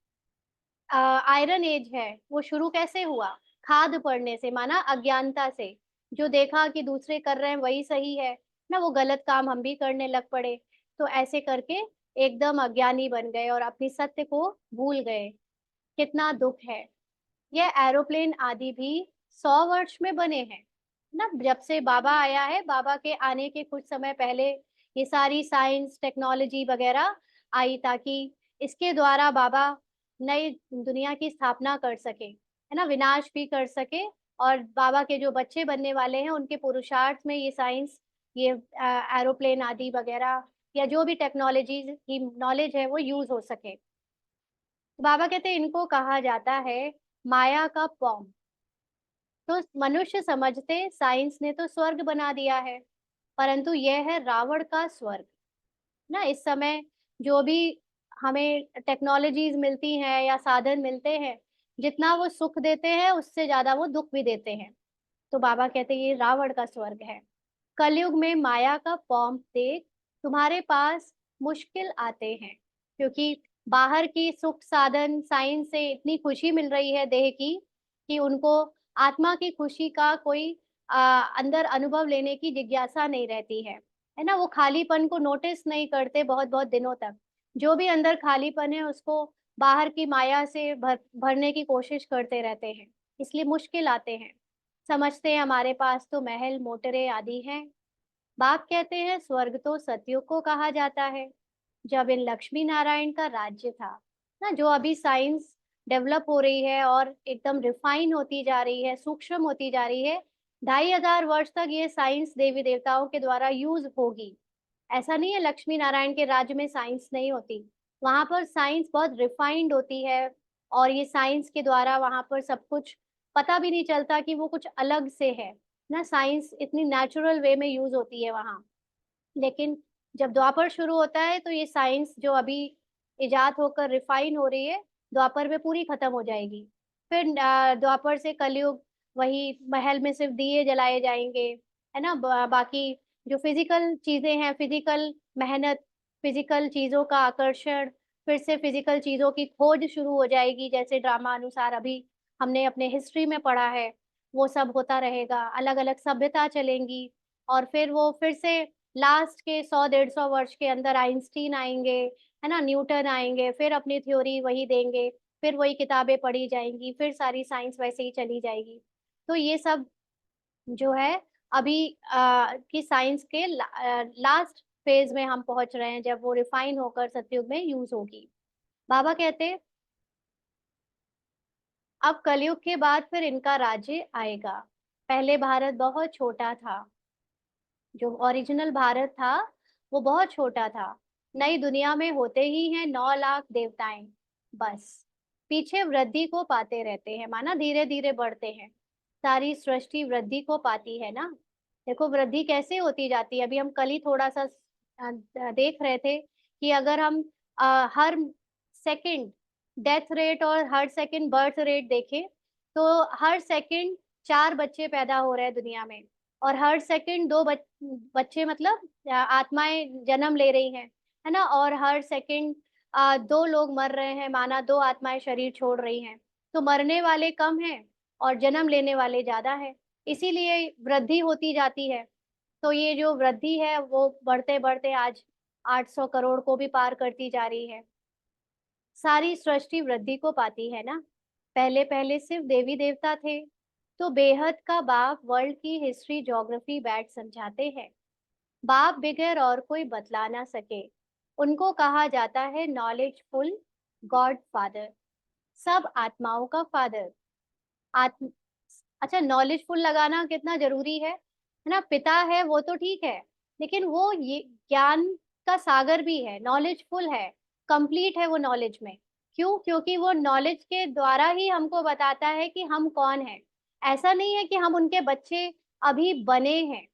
आयरन एज है, वो शुरू कैसे हुआ? खाद पड़ने से, माना अज्ञानता से। जो देखा कि दूसरे कर रहे हैं वही सही है, ना वो गलत काम हम भी करने लग पड़े। तो ऐसे करके एकदम अज्ञानी बन गए और अपनी सत्य को भूल गए। कितना दुःख है। ये एरोप्लेन आदि भी 100 वर्ष में बने हैं। ना जब से बाबा आया है, बाबा के आने के कुछ समय पहले ये सारी साइंस, टेक्नोलॉजी वगैरह आई, ताकि इसके द्वारा बाबा नई दुनिया की स्थापना कर सके, है ना? विनाश भी कर सके, और बाबा के जो बच्चे बनने वाले हैं, उनके पुरुषार्थ में ये साइंस, ये एरोप्लेन आदि वगैरह या जो भी टेक्नोलॉजीज़ की नॉलेज है, वो यूज़ हो सके। बाबा कहते हैं इनको कहा जाता है माया का पॉम। तो मनुष्य समझते साइंस ने तो स्वर्ग बना दिया है, परंतु यह है रावण का स्वर्ग। ना इस समय जो भी हमें टेक्नोलॉजीज मिलती हैं या साधन मिलते हैं, जितना वो सुख देते हैं उससे ज्यादा वो दुख भी देते हैं। तो बाबा कहते हैं ये रावण का स्वर्ग है। कलयुग में माया का पॉम देख तुम्हारे पास मुश्किल आते हैं, क्योंकि बाहर की सुख साधन साइंस से इतनी खुशी मिल रही है देह की, कि उनको आत्मा की खुशी का कोई अंदर अनुभव लेने की जिज्ञासा नहीं रहती है ना? वो खालीपन को नोटिस नहीं करते बहुत बहुत दिनों तक। जो भी अंदर खालीपन है उसको बाहर की माया से भरने की कोशिश करते रहते हैं, इसलिए मुश्किल आते हैं। समझते हैं हमारे पास तो महल मोटरें आदि हैं। बाप कहते हैं स्वर्ग तो सतयुग को कहा जाता है, जब इन लक्ष्मी नारायण का राज्य था। ना जो अभी साइंस डेवलप हो रही है और एकदम रिफाइन होती जा रही है, सूक्ष्म होती जा रही है, 2500 वर्ष तक ये साइंस देवी देवताओं के द्वारा यूज होगी। ऐसा नहीं है लक्ष्मी नारायण के राज्य में साइंस नहीं होती। वहां पर साइंस बहुत रिफाइंड होती है, और ये साइंस के द्वारा वहां पर सब कुछ पता भी नहीं चलता कि वो कुछ अलग से है। ना साइंस इतनी नेचुरल वे में यूज होती है वहां। लेकिन जब द्वापर शुरू होता है तो ये साइंस जो अभी इजाद होकर रिफाइन हो रही है, द्वापर में पूरी खत्म हो जाएगी। फिर द्वापर से कलयुग, वही महल में सिर्फ दिए जलाए जाएंगे, है ना? बाकी जो फिजिकल चीजें हैं, फिजिकल मेहनत, फिजिकल चीजों का आकर्षण, फिर से फिजिकल चीजों की खोज शुरू हो जाएगी, जैसे ड्रामा अनुसार अभी हमने अपने हिस्ट्री में पढ़ा है। वो सब होता रहेगा, अलग अलग सभ्यता चलेंगी, और फिर वो फिर से लास्ट के 100 150 वर्ष के अंदर आइंस्टीन आएंगे, है ना? न्यूटन आएंगे, फिर अपनी थ्योरी वही देंगे, फिर वही किताबें पढ़ी जाएंगी, फिर सारी साइंस वैसे ही चली जाएगी। तो ये सब जो है अभी की साइंस के लास्ट फेज में हम पहुंच रहे हैं, जब वो रिफाइन होकर सतयुग में यूज होगी। बाबा कहते अब कलयुग के बाद फिर इनका राज्य आएगा। पहले भारत बहुत छोटा था, जो ओरिजिनल भारत था वो बहुत छोटा था। नई दुनिया में होते ही हैं 9 लाख देवताएं, बस पीछे वृद्धि को पाते रहते हैं, माना धीरे धीरे बढ़ते हैं। सारी सृष्टि वृद्धि को पाती है ना। देखो वृद्धि कैसे होती जाती है, अभी हम कल ही थोड़ा सा देख रहे थे कि अगर हम हर सेकंड डेथ रेट और हर सेकंड बर्थ रेट देखें, तो हर सेकंड 4 बच्चे पैदा हो रहे हैं दुनिया में। और हर सेकंड दो बच्चे मतलब आत्माएं जन्म ले रही हैं, है ना। और हर सेकंड दो लोग मर रहे हैं, माना दो आत्माएं शरीर छोड़ रही हैं। तो मरने वाले कम हैं और जन्म लेने वाले ज्यादा है, इसीलिए वृद्धि होती जाती है। तो ये जो वृद्धि है वो बढ़ते बढ़ते आज 800 करोड़ को भी पार करती जा रही है। सारी सृष्टि वृद्धि को पाती है ना। पहले पहले सिर्फ देवी देवता थे। तो बेहद का बाप वर्ल्ड की हिस्ट्री ज्योग्राफी बैठ समझाते हैं। बाप बगैर और कोई बतला ना सके। उनको कहा जाता है नॉलेजफुल गॉड फादर, सब आत्माओं का फादर। आत्म अच्छा, नॉलेजफुल लगाना कितना जरूरी है ना। पिता है वो तो ठीक है, लेकिन वो ये ज्ञान का सागर भी है, नॉलेजफुल है, कंप्लीट है वो नॉलेज में। क्यों? क्योंकि वो नॉलेज के द्वारा ही हमको बताता है कि हम कौन है। ऐसा नहीं है कि हम उनके बच्चे अभी बने हैं,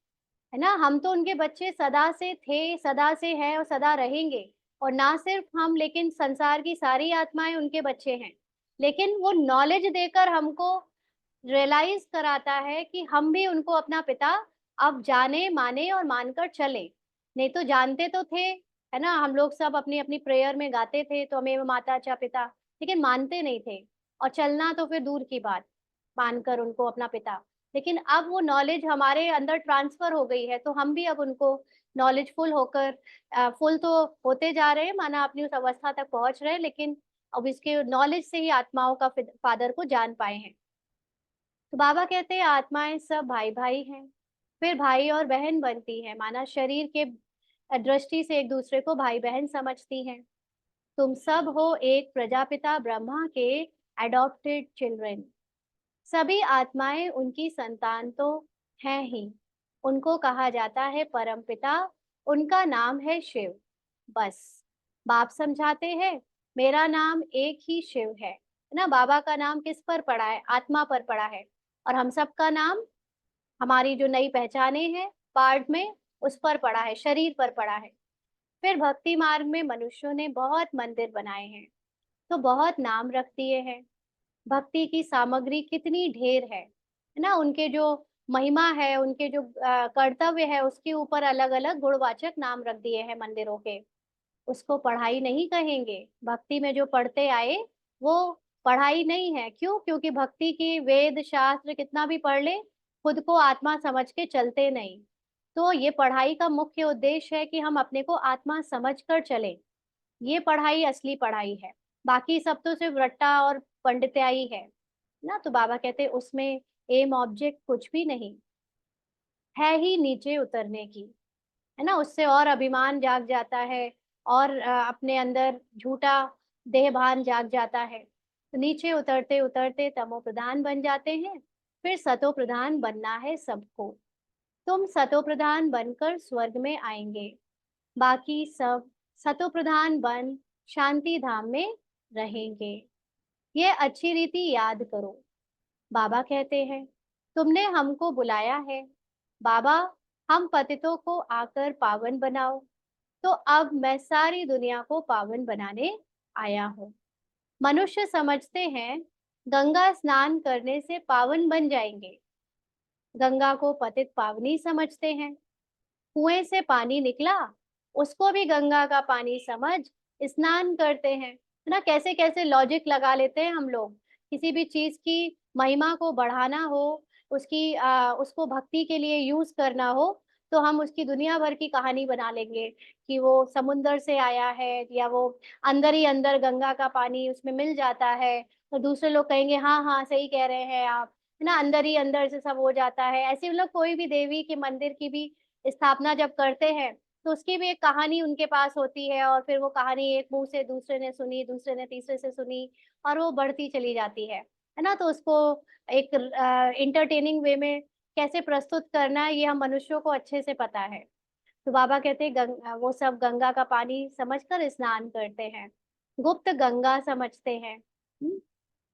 है ना। हम तो उनके बच्चे सदा से थे, सदा से हैं और सदा रहेंगे। और ना सिर्फ हम, लेकिन संसार की सारी आत्माएं उनके बच्चे हैं। लेकिन वो नॉलेज देकर हमको रियलाइज कराता है कि हम भी उनको अपना पिता अब जाने, माने और मानकर चले। नहीं तो जानते तो थे, है ना। हम लोग सब अपनी अपनी प्रेयर में गाते थे तो हमें माता चा पिता, लेकिन मानते नहीं थे। और चलना तो फिर दूर की बात, मानकर उनको अपना पिता। लेकिन अब वो नॉलेज हमारे अंदर ट्रांसफर हो गई है, तो हम भी अब उनको नॉलेजफुल होकर फुल तो होते जा रहे हैं, माना अपनी उस अवस्था तक पहुंच रहे हैं, लेकिन अब इसके नॉलेज से ही आत्माओं का फादर को जान पाए हैं। तो बाबा कहते हैं आत्माएं सब भाई भाई हैं, फिर भाई और बहन बनती है, माना शरीर के दृष्टि से एक दूसरे को भाई बहन समझती हैं। तुम सब हो एक प्रजापिता ब्रह्मा के एडॉप्टेड चिल्ड्रन। सभी आत्माएं उनकी संतान तो हैं ही। उनको कहा जाता है परम पिता, उनका नाम है शिव। बस बाप समझाते हैं मेरा नाम एक ही शिव है ना। बाबा का नाम किस पर पड़ा है? आत्मा पर पड़ा है। और हम सब का नाम, हमारी जो नई पहचाने हैं पार्ट में, उस पर पड़ा है, शरीर पर पड़ा है। फिर भक्ति मार्ग में मनुष्यों ने बहुत मंदिर बनाए हैं, तो बहुत नाम रख दिए हैं। भक्ति की सामग्री कितनी ढेर है ना। उनके जो महिमा है, उनके जो कर्तव्य है, उसके ऊपर अलग अलग गुणवाचक नाम रख दिए हैं मंदिरों के। उसको पढ़ाई नहीं कहेंगे। भक्ति में जो पढ़ते आए वो पढ़ाई नहीं है। क्यों? क्योंकि भक्ति की वेद शास्त्र कितना भी पढ़ ले, खुद को आत्मा समझ के चलते नहीं। तो ये पढ़ाई का मुख्य उद्देश्य है कि हम अपने को आत्मा समझ कर चले। ये पढ़ाई असली पढ़ाई है। बाकी सब तो सिर्फ रट्टा और पंडित्याई है ना। तो बाबा कहते हैं उसमें एम ऑब्जेक्ट कुछ भी नहीं है, ही नीचे उतरने की, है ना। उससे और अभिमान जाग जाता है, और अपने अंदर झूठा देह भान जाग जाता है। तो नीचे उतरते उतरते तमो प्रधान बन जाते हैं। फिर सतो प्रधान बनना है सबको। तुम सतो प्रधान बनकर स्वर्ग में आएंगे, बाकी सब सतो प्रधान बन शांति धाम में रहेंगे। ये अच्छी रीति याद करो। बाबा कहते हैं तुमने हमको बुलाया है बाबा, हम पतितों को आकर पावन बनाओ। तो अब मैं सारी दुनिया को पावन बनाने आया हूँ। मनुष्य समझते हैं गंगा स्नान करने से पावन बन जाएंगे। गंगा को पतित पावनी समझते हैं। कुएं से पानी निकला, उसको भी गंगा का पानी समझ स्नान करते हैं, है ना। कैसे कैसे लॉजिक लगा लेते हैं हम लोग। किसी भी चीज की महिमा को बढ़ाना हो, उसकी उसको भक्ति के लिए यूज करना हो, तो हम उसकी दुनिया भर की कहानी बना लेंगे कि वो समुंदर से आया है, या वो अंदर ही अंदर गंगा का पानी उसमें मिल जाता है। तो दूसरे लोग कहेंगे हाँ हाँ सही कह रहे हैं आप, है ना, अंदर ही अंदर से सब हो जाता है। ऐसे मतलब कोई भी देवी के मंदिर की भी स्थापना जब करते हैं, तो उसकी भी एक कहानी उनके पास होती है। और फिर वो कहानी एक मुंह से दूसरे ने सुनी, दूसरे ने तीसरे से सुनी, और वो बढ़ती चली जाती है ना। तो उसको एक इंटरटेनिंग वे में कैसे प्रस्तुत करना है, ये हम मनुष्यों को अच्छे से पता है। तो बाबा कहते हैं वो सब गंगा का पानी समझकर स्नान करते हैं, गुप्त गंगा समझते हैं।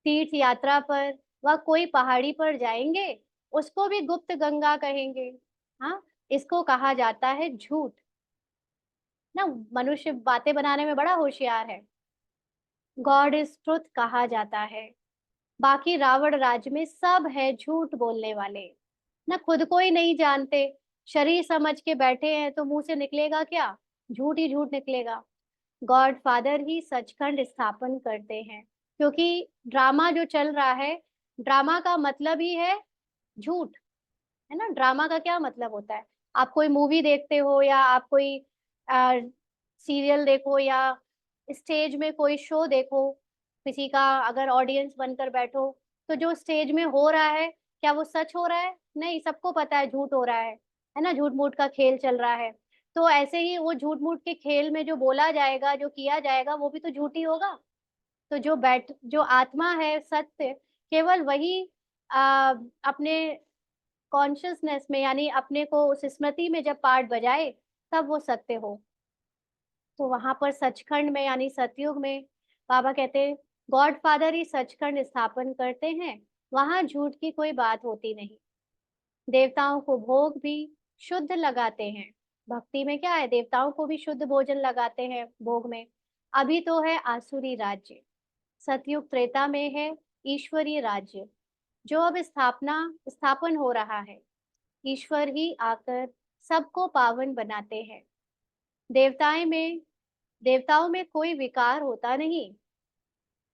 तीर्थ यात्रा पर वह कोई पहाड़ी पर जाएंगे, उसको भी गुप्त गंगा कहेंगे। हाँ, इसको कहा जाता है झूठ ना। मनुष्य बातें बनाने में बड़ा होशियार है। गॉड इज ट्रुथ कहा जाता है। बाकी रावण राज्य में सब है झूठ बोलने वाले। ना खुद को ही नहीं जानते, शरीर समझ के बैठे हैं, तो मुंह से निकलेगा क्या? झूठ ही झूठ निकलेगा। गॉड फादर ही सचखंड स्थापन करते हैं, क्योंकि ड्रामा जो चल रहा है, ड्रामा का मतलब ही है झूठ, है ना। ड्रामा का क्या मतलब होता है? आप कोई मूवी देखते हो या आप कोई सीरियल देखो या स्टेज में कोई शो देखो, किसी का अगर ऑडियंस बनकर बैठो, तो जो स्टेज में हो रहा है, क्या वो सच हो रहा है? नहीं, सबको पता है झूठ हो रहा है ना। झूठ मूठ का खेल चल रहा है। तो ऐसे ही वो झूठ मूठ के खेल में जो बोला जाएगा, जो किया जाएगा, वो भी तो झूठ ही होगा। तो जो आत्मा है सत्य, केवल वही अपने कॉन्शियसनेस में, यानी अपने को उस स्मृति में जब पार्ट बजाए, तब वो सत्य हो। तो वहां पर सचखंड में यानी सतयुग में बाबा कहते हैं गॉड फादर ही सचखंड स्थापन करते हैं, वहां झूठ की कोई बात होती नहीं। देवताओं को भोग भी शुद्ध लगाते हैं। भक्ति में क्या है, देवताओं को भी शुद्ध भोजन लगाते हैं भोग में। अभी तो है आसुरी राज्य, सतयुग त्रेता में है ईश्वरीय राज्य, जो अब स्थापन हो रहा है। ईश्वर ही आकर सबको पावन बनाते हैं। देवताएं में देवताओं में कोई विकार होता नहीं।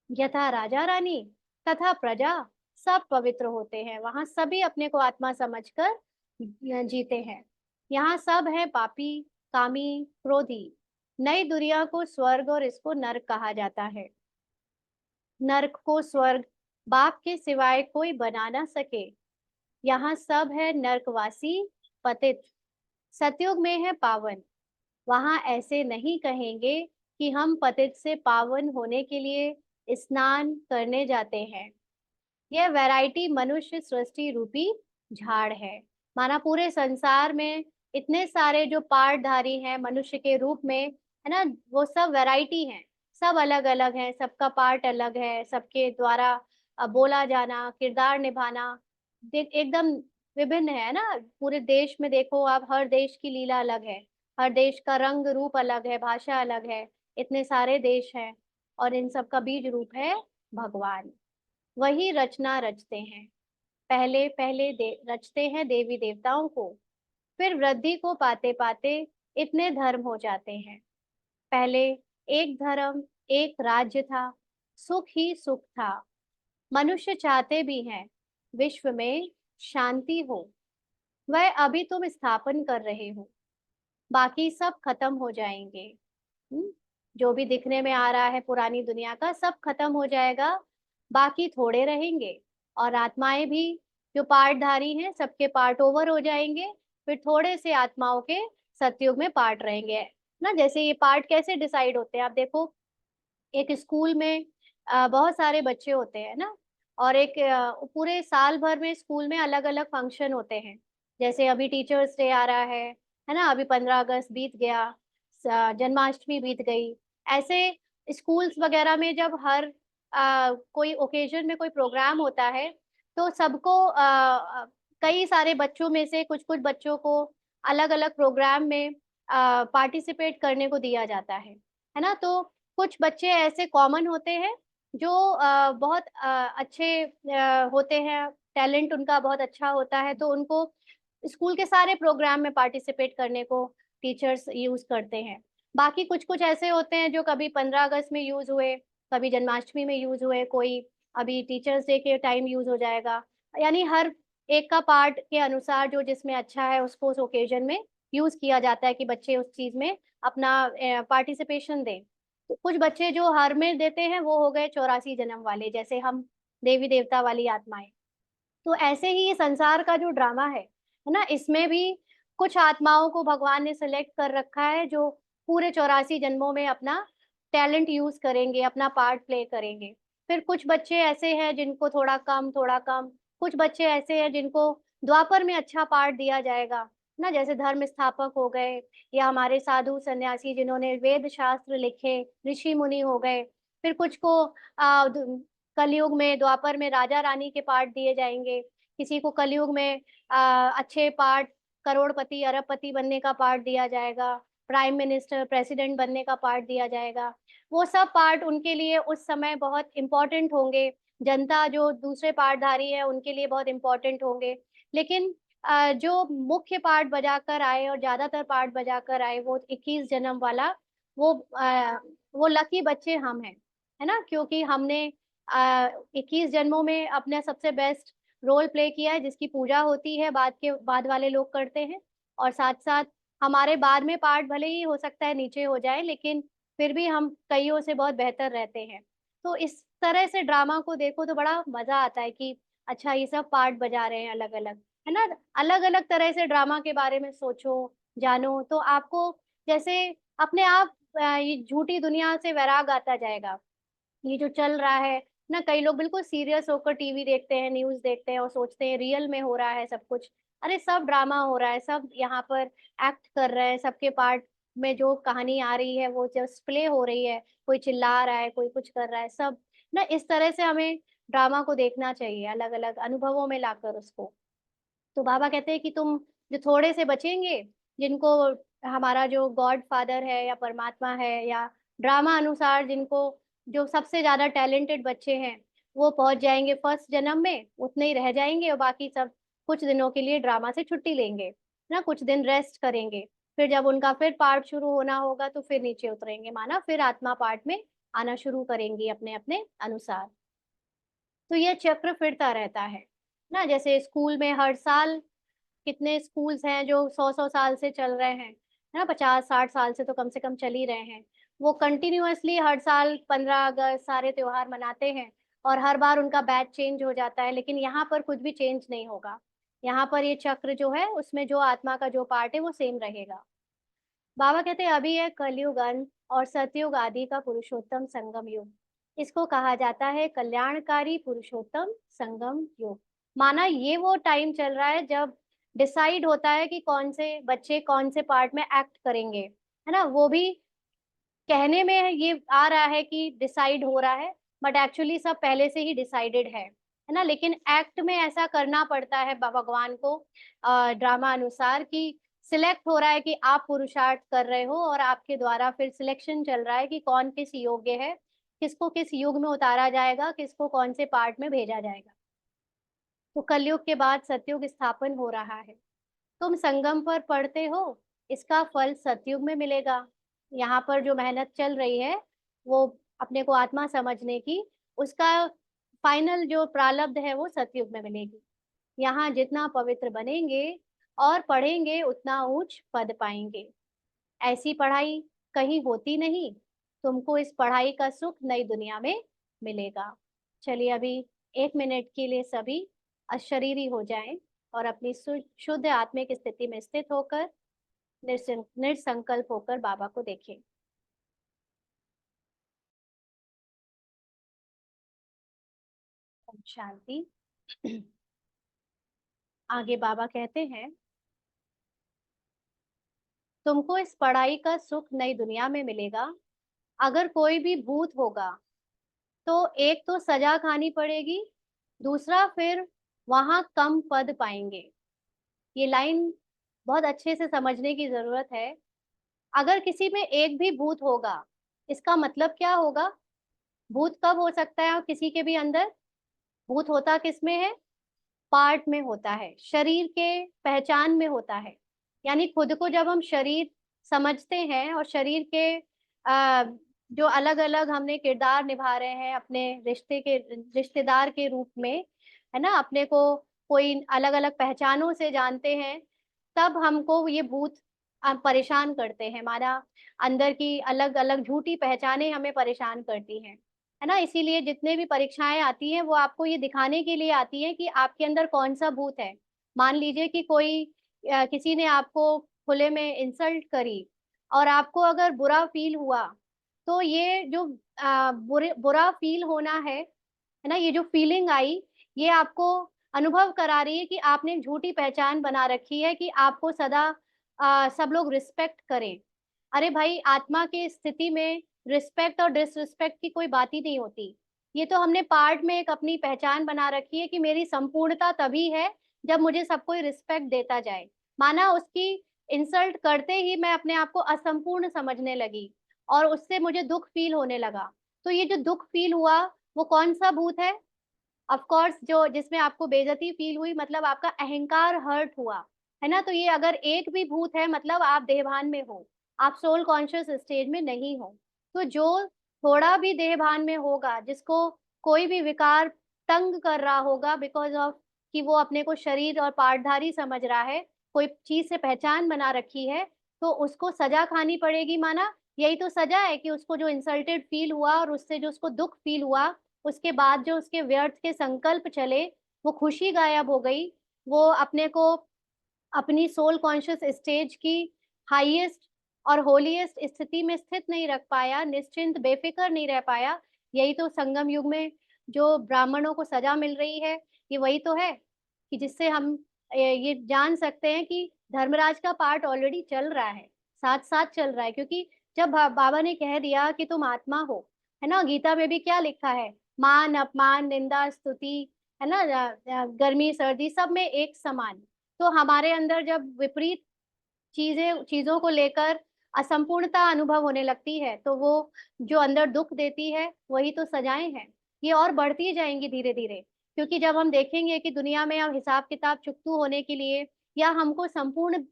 यथा राजा रानी तथा प्रजा सब पवित्र होते हैं, वहां सभी अपने को आत्मा समझकर जीते हैं। यहाँ सब है पापी, कामी, क्रोधी। नई दुनिया को स्वर्ग और इसको नरक कहा जाता है। नरक को स्वर्ग बाप के सिवाय कोई बना ना सके। यहाँ सब है नरकवासी, पतित। सतयुग में है पावन, वहां ऐसे नहीं कहेंगे कि हम पतित से पावन होने के लिए स्नान करने जाते हैं। यह वैरायटी मनुष्य सृष्टि रूपी झाड़ है। माना पूरे संसार में इतने सारे जो पार्टधारी हैं मनुष्य के रूप में, है ना, वो सब वैरायटी हैं। सब अलग अलग हैं, सबका पार्ट अलग है, सबके द्वारा बोला जाना, किरदार निभाना एकदम विभिन्न है ना। पूरे देश में देखो आप, हर देश की लीला अलग है, हर देश का रंग रूप अलग है, भाषा अलग है। इतने सारे देश हैं, और इन सब का बीज रूप है भगवान। वही रचना रचते हैं। पहले पहले रचते हैं देवी देवताओं को, फिर वृद्धि को पाते पाते इतने धर्म हो जाते हैं। पहले एक धर्म, एक राज्य था, सुख ही सुख था। मनुष्य चाहते भी हैं विश्व में शांति हो, वह अभी तुम स्थापन कर रहे हो। बाकी सब खत्म हो जाएंगे। हम्म, जो भी दिखने में आ रहा है पुरानी दुनिया का, सब खत्म हो जाएगा, बाकी थोड़े रहेंगे। और आत्माएं भी जो पार्टधारी हैं, सबके पार्ट ओवर हो जाएंगे, फिर थोड़े से आत्माओं के सतयुग में पार्ट रहेंगे ना। जैसे ये पार्ट कैसे डिसाइड होते हैं, आप देखो, एक स्कूल में बहुत सारे बच्चे होते हैं ना, और एक पूरे साल भर में स्कूल में अलग अलग फंक्शन होते हैं। जैसे अभी टीचर्स डे आ रहा है ना, अभी 15 अगस्त बीत गया, जन्माष्टमी बीत गई। ऐसे स्कूल्स वगैरह में जब हर कोई ओकेजन में कोई प्रोग्राम होता है, तो सबको कई सारे बच्चों में से कुछ कुछ बच्चों को अलग अलग प्रोग्राम में पार्टिसिपेट करने को दिया जाता है ना। तो कुछ बच्चे ऐसे कॉमन होते हैं जो बहुत अच्छे होते हैं, टैलेंट उनका बहुत अच्छा होता है, तो उनको स्कूल के सारे प्रोग्राम में पार्टिसिपेट करने को टीचर्स यूज करते हैं। बाकी कुछ कुछ ऐसे होते हैं जो कभी 15 अगस्त में यूज हुए, कभी जन्माष्टमी में यूज हुए, कोई अभी टीचर्स डे के टाइम यूज हो जाएगा। यानी हर एक का पार्ट के अनुसार जो जिसमें अच्छा है उसको उस ओकेजन में यूज किया जाता है कि बच्चे उस चीज में अपना पार्टिसिपेशन दें। तो कुछ बच्चे जो हर में देते हैं वो हो गए 84 जन्म वाले, जैसे हम देवी देवता वाली आत्माएं। तो ऐसे ही ये संसार का जो ड्रामा है ना, इसमें भी कुछ आत्माओं को भगवान ने सिलेक्ट कर रखा है जो पूरे 84 जन्मों में अपना टैलेंट यूज करेंगे, अपना पार्ट प्ले करेंगे। फिर कुछ बच्चे ऐसे हैं जिनको थोड़ा कम थोड़ा कम, कुछ बच्चे ऐसे हैं जिनको द्वापर में अच्छा पार्ट दिया जाएगा ना, जैसे धर्म स्थापक हो गए, या हमारे साधु सन्यासी जिन्होंने वेद शास्त्र लिखे, ऋषि मुनि हो गए। फिर कुछ को कलयुग में, द्वापर में राजा रानी के पार्ट दिए जाएंगे। किसी को कलयुग में अच्छे पार्ट, करोड़पति अरबपति बनने का पार्ट दिया जाएगा, प्राइम मिनिस्टर प्रेसिडेंट बनने का पार्ट दिया जाएगा। वो सब पार्ट उनके लिए उस समय बहुत इंपॉर्टेंट होंगे। जनता जो दूसरे पार्टधारी है उनके लिए बहुत इंपॉर्टेंट होंगे। लेकिन जो मुख्य पार्ट बजाकर आए और ज्यादातर पार्ट बजाकर आए, वो 21 जन्म वाला, वो वो लकी बच्चे हम हैं, है ना, क्योंकि हमने 21 जन्मों में अपने सबसे बेस्ट रोल प्ले किया है, जिसकी पूजा होती है, बाद वाले लोग करते हैं। और साथ साथ हमारे बाद में पार्ट भले ही हो सकता है नीचे हो जाए, लेकिन फिर भी हम कईयों से बहुत बेहतर रहते हैं। तो इस तरह से ड्रामा को देखो तो बड़ा मजा आता है कि अच्छा ये सब पार्ट बजा रहे हैं अलग अलग, है ना। अलग अलग तरह से ड्रामा के बारे में सोचो, जानो, तो आपको जैसे अपने आप ये झूठी दुनिया से वैराग आता जाएगा। ये जो चल रहा है ना, कई लोग बिल्कुल सीरियस होकर टीवी देखते हैं, न्यूज देखते हैं और सोचते हैं रियल में हो रहा है सब कुछ। अरे सब ड्रामा हो रहा है, सब यहाँ पर एक्ट कर रहे हैं, सबके पार्ट में जो कहानी आ रही है वो जस्ट प्ले हो रही है। कोई चिल्ला रहा है, कोई कुछ कर रहा है, सब ना इस तरह से हमें ड्रामा को देखना चाहिए, अलग अलग अनुभवों में लाकर उसको। तो बाबा कहते हैं कि तुम जो थोड़े से बचेंगे, जिनको हमारा जो गॉड फादर है या परमात्मा है, या ड्रामा अनुसार जिनको, जो सबसे ज्यादा टैलेंटेड बच्चे हैं, वो पहुंच जाएंगे फर्स्ट जन्म में, उतने ही रह जाएंगे, और बाकी सब कुछ दिनों के लिए ड्रामा से छुट्टी लेंगे ना, कुछ दिन रेस्ट करेंगे। फिर जब उनका फिर पार्ट शुरू होना होगा तो फिर नीचे उतरेंगे, माना फिर आत्मा पार्ट में आना शुरू करेंगी अपने अपने अनुसार। तो ये चक्र फिरता रहता है ना। जैसे स्कूल में हर साल कितने स्कूल्स हैं जो 100-100 साल से चल रहे हैं, है ना, 50-60 साल से तो कम से कम चल ही रहे हैं। वो कंटिन्यूअसली हर साल 15 अगस्त सारे त्योहार मनाते हैं, और हर बार उनका बैच चेंज हो जाता है, लेकिन यहाँ पर कुछ भी चेंज नहीं होगा। यहाँ पर ये चक्र जो है उसमें जो आत्मा का जो पार्ट है वो सेम रहेगा। बाबा कहते हैं अभी है कलयुग अंत और सतयुग आदि का पुरुषोत्तम संगम युग। इसको कहा जाता है कल्याणकारी पुरुषोत्तम संगम युग। माना ये वो टाइम चल रहा है जब डिसाइड होता है कि कौन से बच्चे कौन से पार्ट में एक्ट करेंगे, है ना। वो भी कहने में ये आ रहा है कि डिसाइड हो रहा है, बट एक्चुअली सब पहले से ही डिसाइडेड है ना। लेकिन एक्ट में ऐसा करना पड़ता है भगवान को ड्रामा अनुसार, कि सिलेक्ट हो रहा है कि आप पुरुषार्थ कर रहे हो, और आपके द्वारा फिर सिलेक्शन चल रहा है कि कौन किस योग्य है, किसको किस युग में उतारा जाएगा, किसको कौन से पार्ट में भेजा जाएगा। तो कलयुग के बाद सतयुग स्थापन हो रहा है। तुम संगम पर पढ़ते हो, इसका फल सतयुग में मिलेगा। यहाँ पर जो मेहनत चल रही है वो अपने को आत्मा समझने की, उसका फाइनल जो प्रारब्ध है वो सतयुग में मिलेगी। यहाँ जितना पवित्र बनेंगे और पढ़ेंगे उतना ऊंच पद पाएंगे। ऐसी पढ़ाई कहीं होती नहीं, तुमको इस पढ़ाई का सुख नई दुनिया में मिलेगा। चलिए अभी 1 मिनट के लिए सभी अशरीरी हो जाएं और अपनी शुद्ध आत्मिक स्थिति में स्थित होकर निर्संकल्प होकर बाबा को देखें। ओम शांति। आगे बाबा कहते हैं, तुमको इस पढ़ाई का सुख नई दुनिया में मिलेगा। अगर कोई भी भूत होगा तो एक तो सजा खानी पड़ेगी, दूसरा फिर वहां कम पद पाएंगे। ये लाइन बहुत अच्छे से समझने की जरूरत है। अगर किसी में एक भी भूत होगा, इसका मतलब क्या होगा? भूत कब हो सकता है और किसी के भी अंदर? भूत होता किस में है? पार्ट में होता है, शरीर के पहचान में होता है। यानी खुद को जब हम शरीर समझते हैं और शरीर के आ, जो अलग अलग हमने किरदार निभा रहे हैं अपने रिश्तेदार के रूप में, है ना, अपने को कोई अलग अलग पहचानों से जानते हैं, तब हमको ये भूत परेशान करते हैं। हमारा अंदर की अलग अलग झूठी पहचानें हमें परेशान करती हैं, है ना। इसीलिए जितने भी परीक्षाएं आती हैं वो आपको ये दिखाने के लिए आती हैं कि आपके अंदर कौन सा भूत है। मान लीजिए कि कोई किसी ने आपको खुले में इंसल्ट करी और आपको अगर बुरा फील हुआ, तो ये जो बुरा फील होना है ना, ये जो फीलिंग आई, ये आपको अनुभव करा रही है कि आपने एक झूठी पहचान बना रखी है कि आपको सदा सब लोग रिस्पेक्ट करें। अरे भाई, आत्मा की स्थिति में रिस्पेक्ट और डिसरिस्पेक्ट की कोई बात ही नहीं होती। ये तो हमने पार्ट में एक अपनी पहचान बना रखी है कि मेरी संपूर्णता तभी है जब मुझे सब कोई रिस्पेक्ट देता जाए। माना उसकी इंसल्ट करते ही मैं अपने आप को असंपूर्ण समझने लगी और उससे मुझे दुख फील होने लगा। तो ये जो दुख फील हुआ वो कौन सा भूत है? ऑफ कोर्स जो जिसमें आपको बेइज्जती फील हुई मतलब आपका अहंकार हर्ट हुआ, है ना? तो ये अगर एक भी भूत है मतलब आप देहभान में हो, आप सोल कॉन्शियस स्टेज में नहीं हो। तो जो थोड़ा भी देहभान में होगा, जिसको कोई भी विकार तंग कर रहा होगा बिकॉज़ ऑफ कि वो अपने को शरीर और पार्टधारी समझ रहा है, कोई चीज़ से पहचान बना रखी है, तो उसको सज़ा खानी पड़ेगी माना, यही तो सज़ा है कि उसको जो इंसल्टेड फील हुआ और उससे जो उसको दुःख फील हुआ, उसके बाद जो उसके व्यर्थ के संकल्प चले, वो खुशी गायब हो गई, वो अपने को अपनी सोल कॉन्शियस स्टेज की हाईएस्ट और होलीएस्ट स्थिति में स्थित नहीं रख पाया, निश्चिंत बेफ़िक्र नहीं रह पाया। यही तो संगम युग में जो ब्राह्मणों को सज़ा मिल रही है, ये वही तो है कि जिससे हम ये जान सकते हैं कि धर्मराज का पार्ट ऑलरेडी चल रहा है, साथ-साथ चल रहा है क्योंकि जब बाबा ने कह दिया कि तुम आत्मा हो, है ना? गीता में भी क्या लिखा है? मान, अपमान, निंदा, स्तुति, है ना? गर्मी, सर्दी सब में एक समान। तो हमारे अंदर जब विपरीत चीज़ों को लेकर असंपूर्णता अनुभव होने लगती है, तो वो जो अंदर दुःख देती है, वही तो सजाएँ हैं। ये और बढ़ती जाएँगी धीरे-धीरे, क्योंकि जब हम देखेंगे कि दुनिया में अब हिसाब-किताब चुकतू होने के लिए या हमको संपूर्ण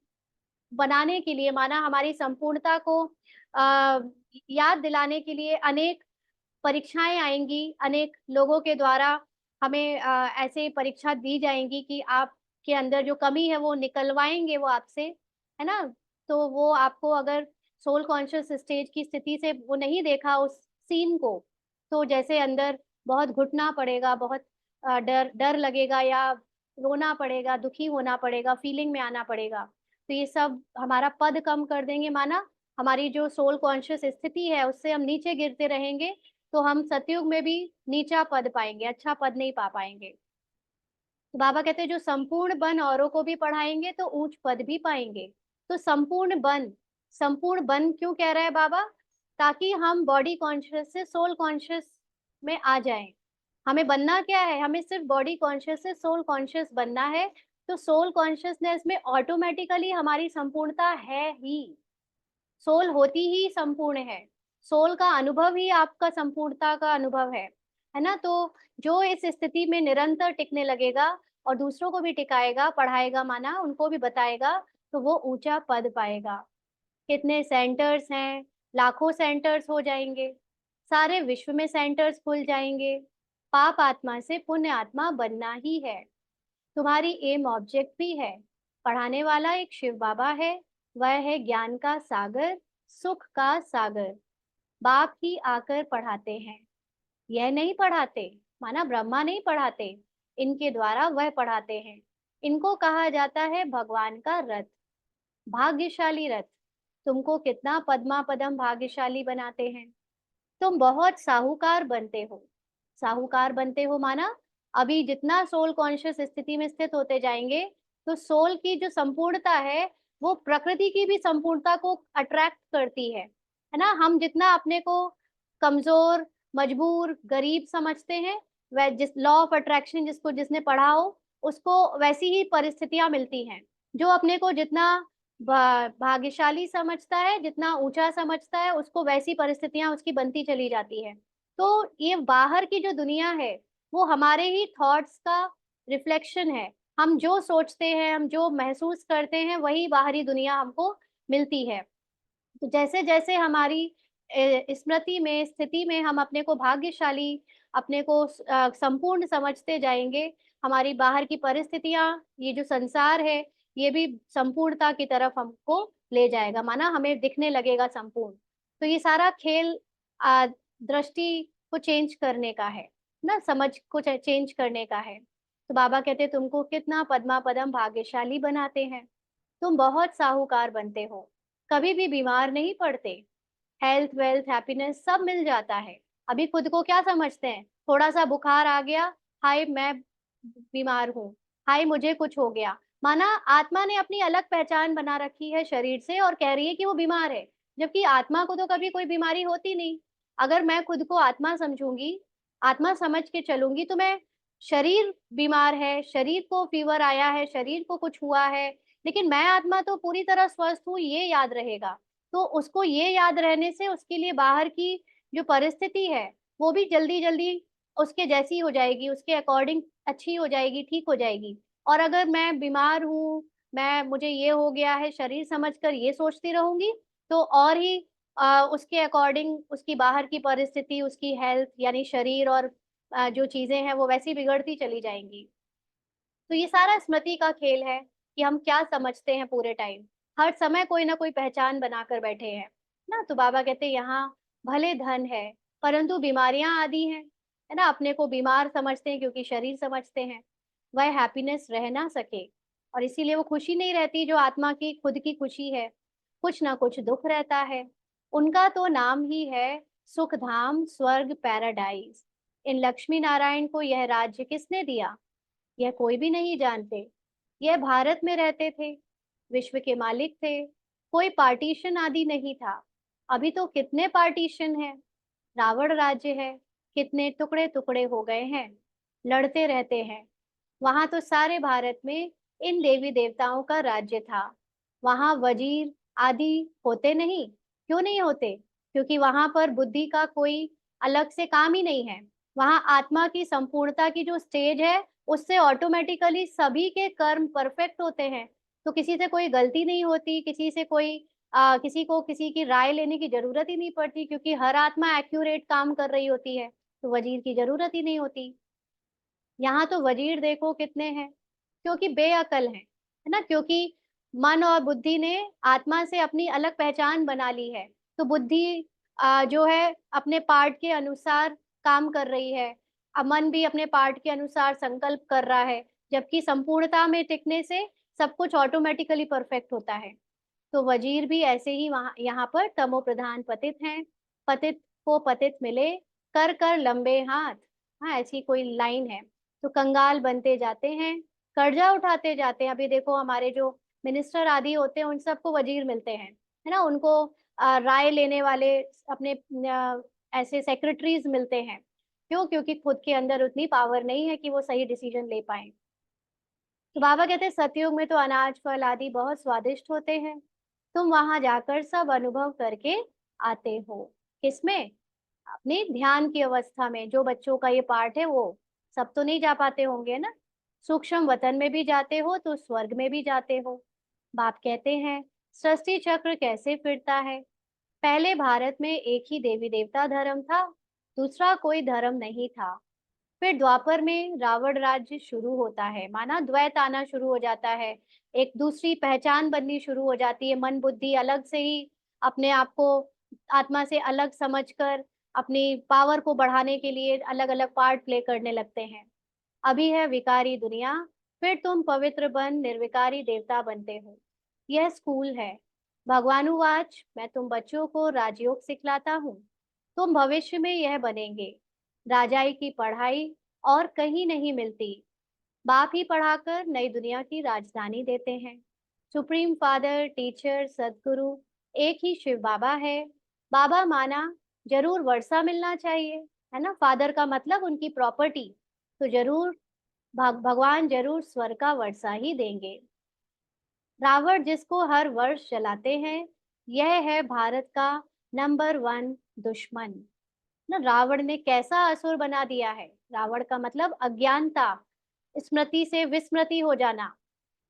बनाने के लिए माना हमारी संपूर्णता को याद दिलाने के लिए अनेक परीक्षाएँ आएँगी, अनेक लोगों के द्वारा हमें ऐसे परीक्षा दी जाएँगी कि आपके अंदर जो कमी है वो निकलवाएँगे वो आपसे, है ना? तो वो आपको अगर सोल कॉन्शियस स्टेज की स्थिति से वो नहीं देखा उस सीन को, तो जैसे अंदर बहुत घुटना पड़ेगा, बहुत डर डर लगेगा या रोना पड़ेगा, दुखी होना पड़ेगा, फीलिंग में आना पड़ेगा। तो ये सब हमारा पद कम कर देंगे माना हमारी जो सोल कॉन्शियस स्थिति है उससे हम नीचे गिरते रहेंगे तो हम सतयुग में भी नीचा पद पाएँगे, अच्छा पद नहीं पा पाएँगे। तो बाबा कहते हैं जो संपूर्ण बन औरों को भी पढ़ाएँगे तो ऊँच पद भी पाएँगे। तो संपूर्ण बन क्यों कह रहा है बाबा? ताकि हम बॉडी कॉन्शियस से सोल कॉन्शियस में आ जाएँ। हमें बनना क्या है? हमें सिर्फ़ बॉडी कॉन्शियस से सोल कॉन्शियस बनना है। तो सोल कॉन्शियसनेस में ऑटोमैटिकली हमारी संपूर्णता है ही। सोल होती ही संपूर्ण है। सोल का अनुभव ही आपका संपूर्णता का अनुभव है ना? तो जो इस स्थिति में निरंतर टिकने लगेगा और दूसरों को भी टिकाएगा, पढ़ाएगा माना उनको भी बताएगा, तो वो ऊँचा पद पाएगा। कितने सेंटर्स हैं, लाखों सेंटर्स हो जाएँगे, सारे विश्व में सेंटर्स खुल जाएँगे। पाप आत्मा से पुण्य आत्मा बनना ही है। तुम्हारी एम ऑब्जेक्ट भी है। पढ़ाने वाला एक शिव बाबा है, वह है ज्ञान का सागर, सुख का सागर। बाप ही आकर पढ़ाते हैं। यह नहीं पढ़ाते, माना ब्रह्मा नहीं पढ़ाते, इनके द्वारा वह पढ़ाते हैं। इनको कहा जाता है भगवान का रथ, भाग्यशाली रथ। तुमको कितना पद्मा पदम भाग्यशाली बनाते हैं। तुम बहुत साहूकार बनते हो। साहूकार बनते हो माना अभी जितना सोल कॉन्शियस स्थिति में स्थित होते जाएँगे, तो सोल की जो संपूर्णता है, वो प्रकृति की भी संपूर्णता को अट्रैक्ट करती है ना? हम जितना अपने को कमज़ोर, मजबूर, गरीब समझते हैं, वह जिस लॉ ऑफ अट्रैक्शन जिसको जिसने पढ़ा हो, उसको वैसी ही परिस्थितियाँ मिलती हैं। जो अपने को जितना भाग्यशाली समझता है, जितना ऊँचा समझता है, उसको वैसी परिस्थितियाँ उसकी बनती चली जाती हैं। तो ये बाहर की जो दुनिया है, वो हमारे ही थॉट्स का रिफ्लेक्शन है। हम जो सोचते हैं, हम जो महसूस करते हैं, वही बाहरी दुनिया हमको मिलती है। तो जैसे-जैसे हमारी स्मृति में, स्थिति में हम अपने को भाग्यशाली, अपने को संपूर्ण समझते जाएँगे, हमारी बाहर की परिस्थितियाँ, ये जो संसार है, ये भी संपूर्णता की तरफ हमको ले जाएगा, माना हमें दिखने लगेगा संपूर्ण। तो ये सारा खेल दृष्टि को चेंज करने का है, ना समझ को चेंज करने का है। तो बाबा कहते हैं तुमको कितना पद्मा पदम भाग्यशाली बनाते हैं। तुम बहुत साहूकार बनते हो, कभी भी बीमार नहीं पड़ते, हेल्थ, वेल्थ, हैप्पीनेस सब मिल जाता है। अभी खुद को क्या समझते हैं? थोड़ा-सा बुखार आ गया, हाय मैं बीमार हूँ, हाय मुझे कुछ हो गया। माना आत्मा ने अपनी अलग पहचान बना रखी है शरीर से और कह रही है कि वो बीमार है, जबकि आत्मा को तो कभी कोई बीमारी होती नहीं। अगर मैं खुद को आत्मा समझूँगी, आत्मा समझ के चलूँगी तो मैं शरीर बीमार है, शरीर को फ़ीवर आया है, शरीर को कुछ हुआ है, लेकिन मैं आत्मा तो पूरी तरह स्वस्थ हूँ, ये याद रहेगा। तो उसको ये याद रहने से उसके लिए बाहर की जो परिस्थिति है, वो भी जल्दी-जल्दी उसके जैसी हो जाएगी, उसके अकॉर्डिंग अच्छी हो जाएगी, ठीक हो जाएगी। और अगर मैं बीमार हूँ, मैं मुझे ये हो गया है शरीर समझकर ये सोचती रहूंगी, तो और ही उसके अकॉर्डिंग उसकी बाहर की परिस्थिति, उसकी हेल्थ यानी शरीर और जो चीजें हैं वो वैसी बिगड़ती चली जाएंगी। तो ये सारा स्मृति का खेल है कि हम क्या समझते हैं पूरे टाइम। हर समय कोई ना कोई पहचान बनाकर बैठे हैं ना। तो बाबा कहते हैं यहाँ भले धन है, परंतु बीमारियां आदि हैं, है ना। अपने को बीमार समझते हैं क्योंकि शरीर समझते हैं, वह हैप्पीनेस रह ना सके, और इसीलिए वो खुशी नहीं रहती जो आत्मा की खुद की खुशी है। कुछ ना कुछ दुख रहता है। उनका तो नाम ही है सुख धाम, स्वर्ग, पैराडाइज। इन लक्ष्मी नारायण को यह राज्य किसने दिया, यह कोई भी नहीं जानते। यह भारत में रहते थे, विश्व के मालिक थे, कोई पार्टीशन आदि नहीं था। अभी तो कितने पार्टीशन हैं, रावण राज्य है, कितने टुकड़े टुकड़े हो गए हैं, लड़ते रहते हैं। वहां तो सारे भारत में इन देवी देवताओं का राज्य था। वहां वजीर आदि होते नहीं। क्यों नहीं होते? क्योंकि वहां पर बुद्धि का कोई अलग से काम ही नहीं है। वहां आत्मा की संपूर्णता की जो स्टेज है, उससे ऑटोमेटिकली सभी के कर्म परफेक्ट होते हैं। तो किसी से कोई गलती नहीं होती, किसी से कोई किसी को किसी की राय लेने की जरूरत ही नहीं पड़ती, क्योंकि हर आत्मा एक्यूरेट काम कर रही होती है। तो वजीर की जरूरत ही नहीं होती। यहाँ तो वजीर देखो कितने हैं, क्योंकि बेअकल है ना। क्योंकि मन और बुद्धि ने आत्मा से अपनी अलग पहचान बना ली है। तो बुद्धि जो है अपने पार्ट के अनुसार काम कर रही है, अब मन भी अपने पार्ट के अनुसार संकल्प कर रहा है। जबकि संपूर्णता में टिकने से सब कुछ ऑटोमेटिकली परफेक्ट होता है। तो वजीर भी ऐसे ही वहां यहाँ पर तमो प्रधान पतित हैं। पतित को पतित मिले, कर कर लंबे हाथ। हाँ, ऐसी कोई लाइन है। तो कंगाल बनते जाते हैं, कर्जा उठाते जाते हैं। अभी देखो हमारे जो मिनिस्टर आदि होते हैं उन सबको वजीर मिलते हैं, है ना। उनको राय लेने वाले अपने ऐसे सेक्रेटरीज मिलते हैं। क्यों? क्योंकि खुद के अंदर उतनी पावर नहीं है कि वो सही डिसीजन ले पाए। तो बाबा कहते हैं सतयुग में तो अनाज फल आदि बहुत स्वादिष्ट होते हैं, तुम वहां जाकर सब अनुभव करके आते हो। किसमें? अपने ध्यान की अवस्था में। जो बच्चों का ये पार्ट है वो सब तो नहीं जा पाते होंगे ना। सूक्ष्म वतन में भी जाते हो तो स्वर्ग में भी जाते हो। बाप कहते हैं सृष्टि चक्र कैसे फिरता है। पहले भारत में एक ही देवी देवता धर्म था, दूसरा कोई धर्म नहीं था। फिर द्वापर में रावण राज्य शुरू होता है, माना द्वैत आना शुरू हो जाता है। एक दूसरी पहचान बननी शुरू हो जाती है। मन बुद्धि अलग से ही अपने आप को आत्मा से अलग समझकर अपनी पावर को बढ़ाने के लिए अलग अलग पार्ट प्ले करने लगते हैं। अभी है विकारी दुनिया, फिर तुम पवित्र बन निर्विकारी देवता बनते हो। यह स्कूल है। भगवानुवाच मैं तुम बच्चों को राजयोग सिखलाता हूँ, तुम भविष्य में यह बनेंगे। राजाई की पढ़ाई और कहीं नहीं मिलती। बाप ही पढ़ाकर नई दुनिया की राजधानी देते हैं। सुप्रीम फादर, टीचर, सदगुरु एक ही शिव बाबा है। बाबा माना जरूर वर्षा मिलना चाहिए, है ना। फादर का मतलब उनकी प्रॉपर्टी। तो जरूर भगवान जरूर स्वर्ग का वर्षा ही देंगे। रावण जिसको हर वर्ष जलाते हैं, यह है भारत का नंबर 1 दुश्मन। ना रावण ने कैसा असुर बना दिया है। रावण का मतलब अज्ञानता, स्मृति से विस्मृति हो जाना।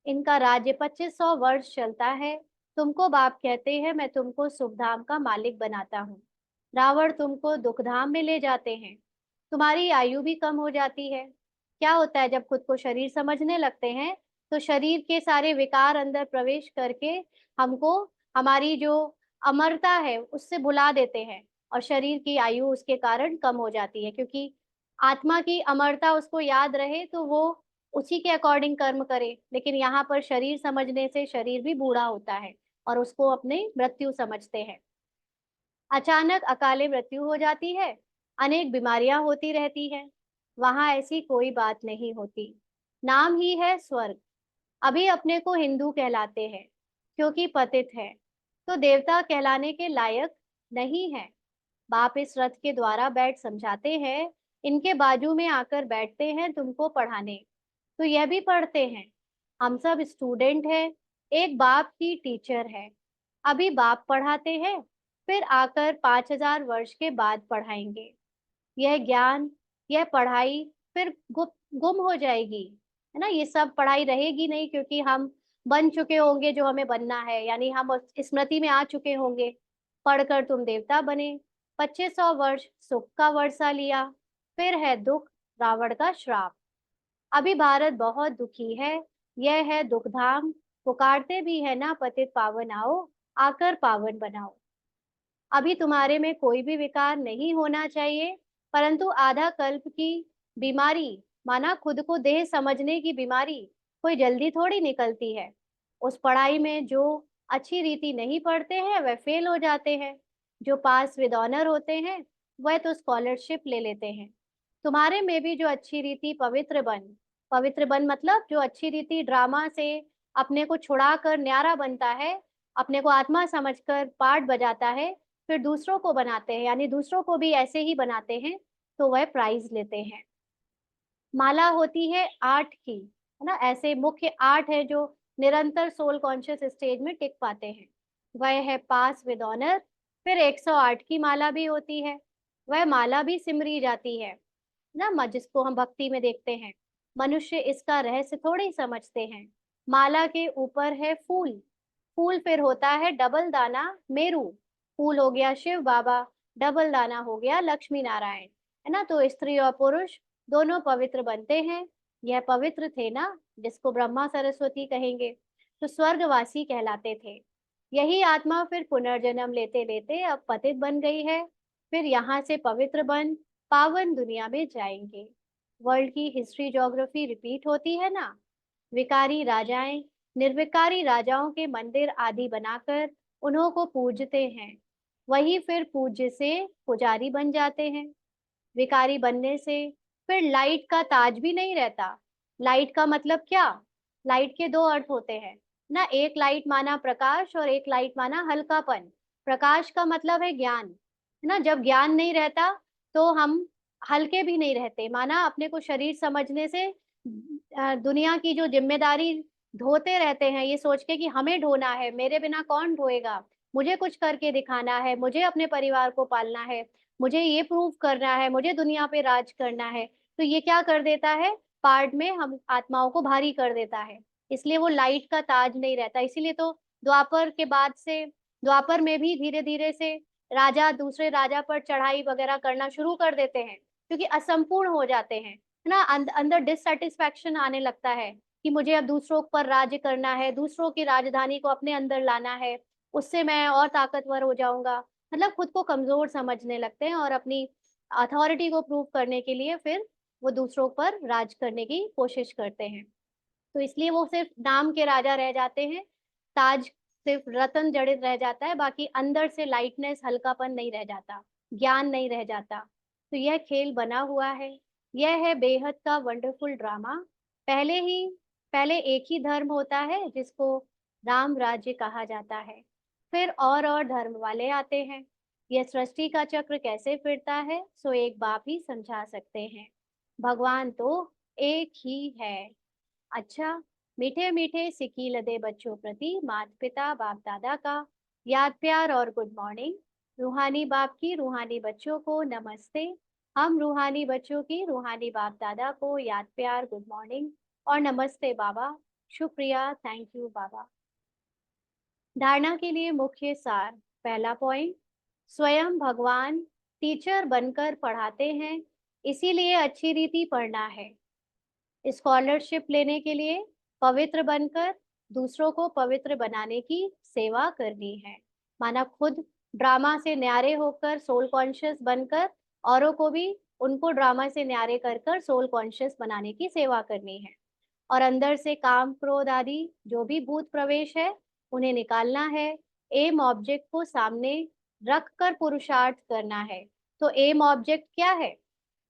इनका राज्य 2500 वर्ष चलता है। तुमको बाप कहते हैं मैं तुमको सुखधाम का मालिक बनाता हूँ। रावण तुमको दुखधाम में ले जाते हैं। तुम्हारी आयु भी कम हो जाती है। क्या होता है जब खुद को शरीर समझने लगते हैं, तो शरीर के सारे विकार अंदर प्रवेश करके हमको हमारी जो अमरता है उससे भुला देते हैं, और शरीर की आयु उसके कारण कम हो जाती है। क्योंकि आत्मा की अमरता उसको याद रहे तो वो उसी के अकॉर्डिंग कर्म करे। लेकिन यहाँ पर शरीर समझने से शरीर भी बूढ़ा होता है और उसको अपनी मृत्यु समझते हैं। अचानक अकाले मृत्यु हो जाती है, अनेक बीमारियां होती रहती हैं। वहां ऐसी कोई बात नहीं होती। नाम ही है स्वर्ग। अभी अपने को हिंदू कहलाते हैं क्योंकि पतित है, तो देवता कहलाने के लायक नहीं है। बाप इस रथ के द्वारा बैठ समझाते हैं। इनके बाजू में आकर बैठते हैं तुमको पढ़ाने, तो यह भी पढ़ते हैं। हम सब स्टूडेंट हैं, एक बाप की टीचर है। अभी बाप पढ़ाते हैं, फिर आकर 5000 वर्ष के बाद पढ़ाएंगे। यह ज्ञान यह पढ़ाई फिर गुम हो जाएगी, है ना। ये सब पढ़ाई रहेगी नहीं, क्योंकि हम बन चुके होंगे जो हमें बनना है, यानी हम उस स्मृति में आ चुके होंगे। पढ़कर तुम देवता बने, 2500 वर्ष सुख का वर्षा लिया, फिर है दुख रावण का श्राप। अभी भारत बहुत दुखी है, यह है दुखधाम, पुकारते भी है ना पतित पावन आओ, आकर पावन बनाओ। अभी तुम्हारे में कोई भी विकार नहीं होना चाहिए, परंतु आधा कल्प की बीमारी, माना खुद को देह समझने की बीमारी, कोई जल्दी थोड़ी निकलती है। उस पढ़ाई में जो अच्छी रीति नहीं पढ़ते हैं वह फेल हो जाते हैं, जो पास विद ऑनर होते हैं वह तो स्कॉलरशिप ले लेते हैं। तुम्हारे में भी जो अच्छी रीति पवित्र बन मतलब जो अच्छी रीति ड्रामा से अपने को छुड़ा कर न्यारा बनता है, अपने को आत्मा समझकर पार्ट बजाता है, फिर दूसरों को बनाते हैं, यानी दूसरों को भी ऐसे ही बनाते हैं, तो वह प्राइज लेते हैं। माला होती है 8 की, है ना। ऐसे मुख्य 8 है जो निरंतर सोल कॉन्शियस स्टेज में टिक पाते हैं। वह है पास विद ऑनर। फिर 108 की माला भी होती है, वह माला भी सिमरी जाती है ना, जिसको हम भक्ति में देखते हैं। मनुष्य इसका रहस्य थोड़े ही समझते हैं। माला के ऊपर है फूल, फूल फिर होता है डबल दाना मेरू। फूल हो गया शिव बाबा, डबल दाना हो गया लक्ष्मी नारायण, है ना। तो स्त्री और पुरुष दोनों पवित्र बनते हैं। यह पवित्र थे ना, जिसको ब्रह्मा सरस्वती कहेंगे, तो स्वर्गवासी कहलाते थे। यही आत्मा फिर पुनर्जन्म लेते लेते अब पतित बन गई है, फिर यहाँ से पवित्र बन पावन दुनिया में जाएंगे। वर्ल्ड की हिस्ट्री ज्योग्राफी रिपीट होती है ना। विकारी राजाएं निर्विकारी राजाओं के मंदिर आदि बनाकर उन्हों को पूजते हैं, वही फिर पूज्य से पुजारी बन जाते हैं। विकारी बनने से फिर लाइट का ताज भी नहीं रहता। लाइट का मतलब क्या? लाइट के दो अर्थ होते हैं ना, एक लाइट माना प्रकाश और एक लाइट माना हल्कापन। प्रकाश का मतलब है ज्ञान, है ना। जब ज्ञान नहीं रहता तो हम हल्के भी नहीं रहते, माना अपने को शरीर समझने से दुनिया की जो जिम्मेदारी ढोते रहते हैं, ये सोच के कि हमें ढोना है, मेरे बिना कौन ढोएगा, मुझे कुछ करके दिखाना है, मुझे अपने परिवार को पालना है, मुझे ये प्रूव करना है, मुझे दुनिया पे राज करना है। तो ये क्या कर देता है, पार्ट में हम आत्माओं को भारी कर देता है। इसलिए वो लाइट का ताज नहीं रहता। इसीलिए तो द्वापर के बाद से, द्वापर में भी धीरे धीरे से राजा दूसरे राजा पर चढ़ाई वगैरह करना शुरू कर देते हैं, क्योंकि असंपूर्ण हो जाते हैं, है ना। अंदर डिससेटिस्फैक्शन आने लगता है कि मुझे अब दूसरों पर राज्य करना है, दूसरों की राजधानी को अपने अंदर लाना है, उससे मैं और ताकतवर हो जाऊंगा। मतलब खुद को कमजोर समझने लगते हैं और अपनी अथॉरिटी को प्रूव करने के लिए फिर वो दूसरों पर राज करने की कोशिश करते हैं। तो इसलिए वो सिर्फ नाम के राजा रह जाते हैं, ताज सिर्फ रतन जड़ित रह जाता है, बाकी अंदर से लाइटनेस हल्कापन नहीं रह जाता, ज्ञान नहीं रह जाता। तो यह खेल बना हुआ है, यह है बेहद का वंडरफुल ड्रामा। पहले ही पहले एक ही धर्म होता है जिसको राम राज्य कहा जाता है, फिर और धर्म वाले आते हैं। यह सृष्टि का चक्र कैसे फिरता है सो एक बाप ही समझा सकते हैं। भगवान तो एक ही है। अच्छा, मीठे मीठे सिक्की लदे बच्चों प्रति माता पिता बाप दादा का याद प्यार और गुड मॉर्निंग। रूहानी बाप की रूहानी बच्चों को नमस्ते। हम रूहानी बच्चों की रूहानी बाप दादा को याद प्यार गुड मॉर्निंग और नमस्ते बाबा। शुक्रिया, थैंक यू बाबा। धारणा के लिए मुख्य सार। पहला पॉइंट, स्वयं भगवान टीचर बनकर पढ़ाते हैं, इसीलिए अच्छी रीति पढ़ना है। स्कॉलरशिप लेने के लिए पवित्र बनकर दूसरों को पवित्र बनाने की सेवा करनी है। माना खुद ड्रामा से न्यारे होकर सोल कॉन्शियस बनकर औरों को भी उनको ड्रामा से न्यारे कर कर सोल कॉन्शियस बनाने की सेवा करनी है। और अंदर से काम क्रोध आदि जो भी भूत प्रवेश है उन्हें निकालना है। एम ऑब्जेक्ट को सामने रख कर पुरुषार्थ करना है। तो एम ऑब्जेक्ट क्या है?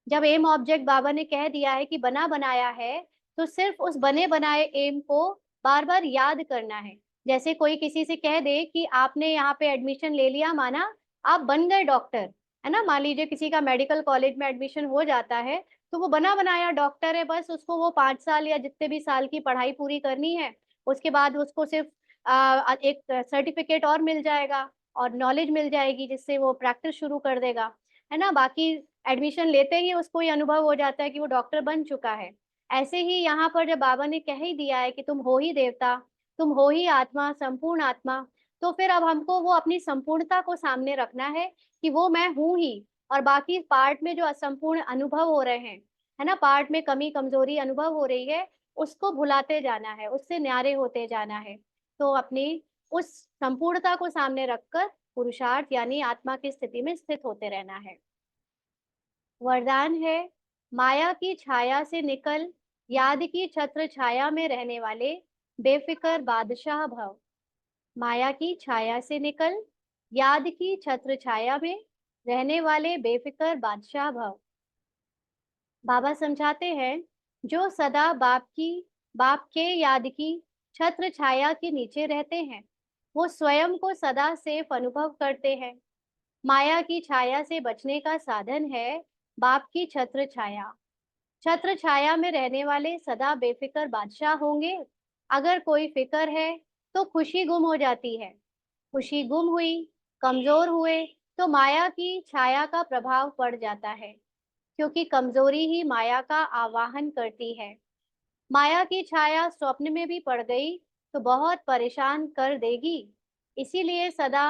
जब एम ऑब्जेक्ट बाबा ने कह दिया है कि बना बनाया है, तो सिर्फ उस बने बनाए एम को बार बार याद करना है। जैसे कोई किसी से कह दे कि आपने यहाँ पे एडमिशन ले लिया, माना आप बन गए डॉक्टर, है ना। मान लीजिए किसी का मेडिकल कॉलेज में एडमिशन हो जाता है, तो वो बना बनाया डॉक्टर है, बस उसको वो 5 साल या जितने भी साल की पढ़ाई पूरी करनी है, उसके बाद उसको सिर्फ एक सर्टिफिकेट और मिल जाएगा और नॉलेज मिल जाएगी, जिससे वो प्रैक्टिस शुरू कर देगा, है ना। बाकी एडमिशन लेते ही उसको ये अनुभव हो जाता है कि वो डॉक्टर बन चुका है। ऐसे ही यहाँ पर जब बाबा ने कह ही दिया है कि तुम हो ही देवता, तुम हो ही आत्मा, संपूर्ण आत्मा, तो फिर अब हमको वो अपनी संपूर्णता को सामने रखना है कि वो मैं हूँ ही, और बाकी पार्ट में जो असंपूर्ण अनुभव हो रहे हैं, है ना, पार्ट में कमी कमजोरी अनुभव हो रही है, उसको भुलाते जाना है, उससे न्यारे होते जाना है। तो अपनी उस संपूर्णता को सामने रखकर पुरुषार्थ यानी आत्मा की स्थिति में स्थित होते रहना है। वरदान है, माया की छाया से निकल, याद की छत्र छाया में रहने वाले बेफिक्र बादशाह भव। माया की छाया से निकल, याद की छत्र छाया में रहने वाले बेफिक्र बादशाह भव। बाबा समझाते हैं, जो सदा बाप के याद की छत्र छाया के नीचे रहते हैं, वो स्वयं को सदा सेफ अनुभव करते हैं। माया की छाया से बचने का साधन है बाप की छत्र छाया। छत्र छाया में रहने वाले सदा बेफिक्र बादशाह होंगे। अगर कोई फिक्र है तो खुशी गुम हो जाती है। खुशी गुम हुई, कमजोर हुए, तो माया की छाया का प्रभाव पड़ जाता है, क्योंकि कमजोरी ही माया का आवाहन करती है। माया की छाया स्वप्न में भी पड़ गई तो बहुत परेशान कर देगी। इसीलिए सदा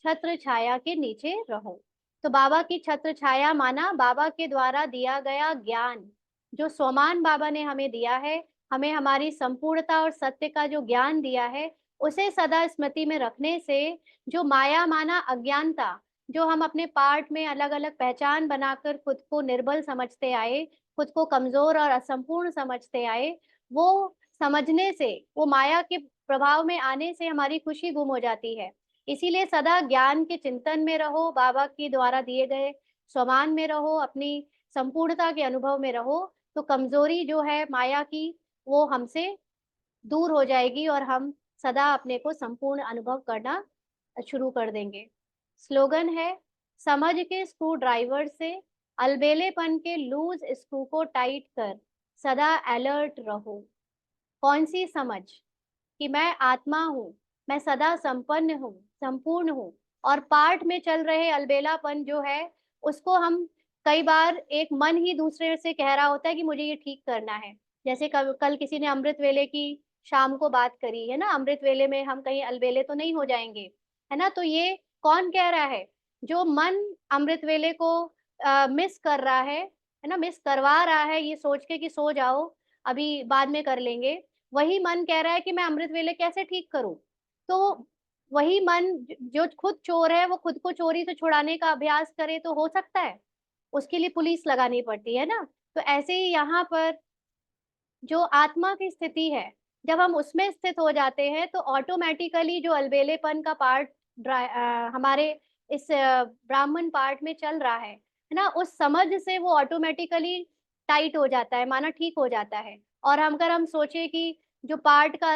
छत्र छाया के नीचे रहो। तो बाबा की छत्र छाया माना बाबा के द्वारा दिया गया ज्ञान, जो स्वमान बाबा ने हमें दिया है, हमें हमारी संपूर्णता और सत्य का जो ज्ञान दिया है, उसे सदा स्मृति में रखने से जो माया माना अज्ञानता, जो हम अपने पार्ट में अलग अलग पहचान बनाकर खुद को निर्बल समझते आए, खुद को कमजोर और असंपूर्ण समझते आए, वो समझने से, वो माया के प्रभाव में आने से हमारी खुशी गुम हो जाती है। इसीलिए सदा ज्ञान के चिंतन में रहो, बाबा के द्वारा दिए गए स्वमान में रहो, अपनी संपूर्णता के अनुभव में रहो, तो कमजोरी जो है माया की, वो हमसे दूर हो जाएगी और हम सदा अपने को संपूर्ण अनुभव करना शुरू कर देंगे। स्लोगन है, समझ के स्क्रू ड्राइवर से अलबेलेपन के लूज स्क्रू को टाइट कर सदा अलर्ट रहो। कौन सी समझ? कि मैं आत्मा हूँ, मैं सदा संपन्न हूँ, संपूर्ण हूँ, और पार्ट में चल रहे अलबेलापन जो है, उसको हम कई बार एक मन ही दूसरे से कह रहा होता है कि मुझे ये ठीक करना है। जैसे कल किसी ने अमृत वेले की शाम को बात करी है ना, अमृत वेले में हम कहीं अलबेले तो नहीं हो जाएंगे, है ना। तो ये कौन कह रहा है? जो मन अमृत वेले को मिस कर रहा है ना, मिस करवा रहा है ये सोच के कि सो जाओ, अभी बाद में कर लेंगे। वही मन कह रहा है कि मैं अमृत वेले कैसे ठीक करूं। तो वही मन जो खुद चोर है, वो खुद को चोरी से छुड़ाने का अभ्यास करे तो हो सकता है? उसके लिए पुलिस लगानी पड़ती है ना। तो ऐसे ही यहाँ पर जो आत्मा की स्थिति है, जब हम उसमें स्थित हो जाते हैं तो ऑटोमेटिकली जो अलबेलेपन का पार्ट हमारे इस ब्राह्मण पार्ट में चल रहा है ना, उस समझ से वो ऑटोमेटिकली टाइट हो जाता है, माना ठीक हो जाता है। और हम अगर हम सोचे कि जो पार्ट का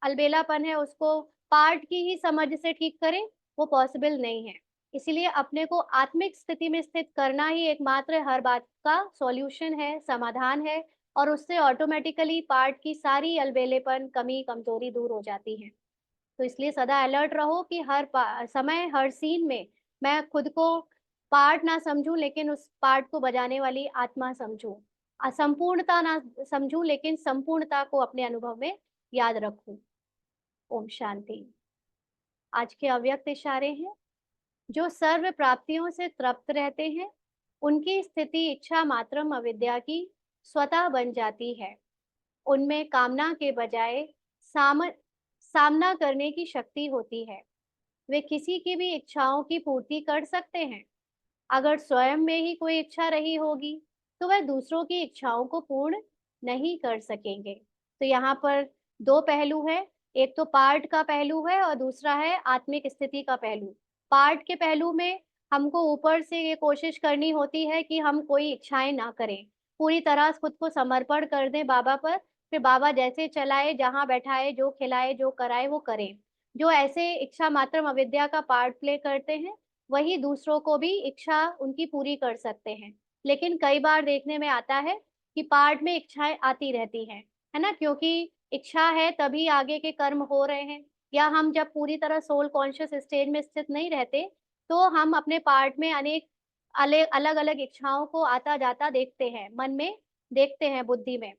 अलबेलापन है उसको पार्ट की ही समझ से ठीक करें, वो पॉसिबल नहीं है। इसीलिए अपने को आत्मिक स्थिति में स्थित करना ही एकमात्र हर बात का सॉल्यूशन है, समाधान है, और उससे ऑटोमेटिकली पार्ट की सारी अलबेलेपन, कमी, कमजोरी दूर हो जाती है। तो इसलिए सदा अलर्ट रहो कि हर समय, हर सीन में मैं खुद को पार्ट ना समझूं, लेकिन उस पार्ट को बजाने वाली आत्मा समझूं। असंपूर्णता ना समझूं, लेकिन संपूर्णता को अपने अनुभव में याद रखूं। ओम शांति। आज के अव्यक्त इशारे हैं, जो सर्व प्राप्तियों से तृप्त रहते हैं, उनकी स्थिति इच्छा मात्रम अविद्या की स्वतः बन जाती है। उनमें कामना के बजाय सामना करने की शक्ति होती है। वे किसी की भी इच्छाओं की पूर्ति कर सकते हैं। अगर स्वयं में ही कोई इच्छा रही होगी तो वह दूसरों की इच्छाओं को पूर्ण नहीं कर सकेंगे। तो यहाँ पर दो पहलू है, एक तो पार्ट का पहलू है और दूसरा है आत्मिक स्थिति का पहलू। पार्ट के पहलू में हमको ऊपर से ये कोशिश करनी होती है कि हम कोई इच्छाएं ना करें, पूरी तरह से खुद को समर्पण कर दें बाबा पर, फिर बाबा जैसे चलाए, जहाँ बैठाए, जो खिलाए, जो कराए वो करें। जो ऐसे इच्छा मात्रम अविद्या का पार्ट प्ले करते हैं, वही दूसरों को भी इच्छा उनकी पूरी कर सकते हैं। लेकिन कई बार देखने में आता है कि पार्ट में इच्छाएं आती रहती हैं, है ना, क्योंकि इच्छा है तभी आगे के कर्म हो रहे हैं। या हम जब पूरी तरह सोल कॉन्शियस स्टेज में स्थित नहीं रहते, तो हम अपने पार्ट में अनेक अलग अलग इच्छाओं को आता जाता देखते हैं, मन में देखते हैं, बुद्धि में।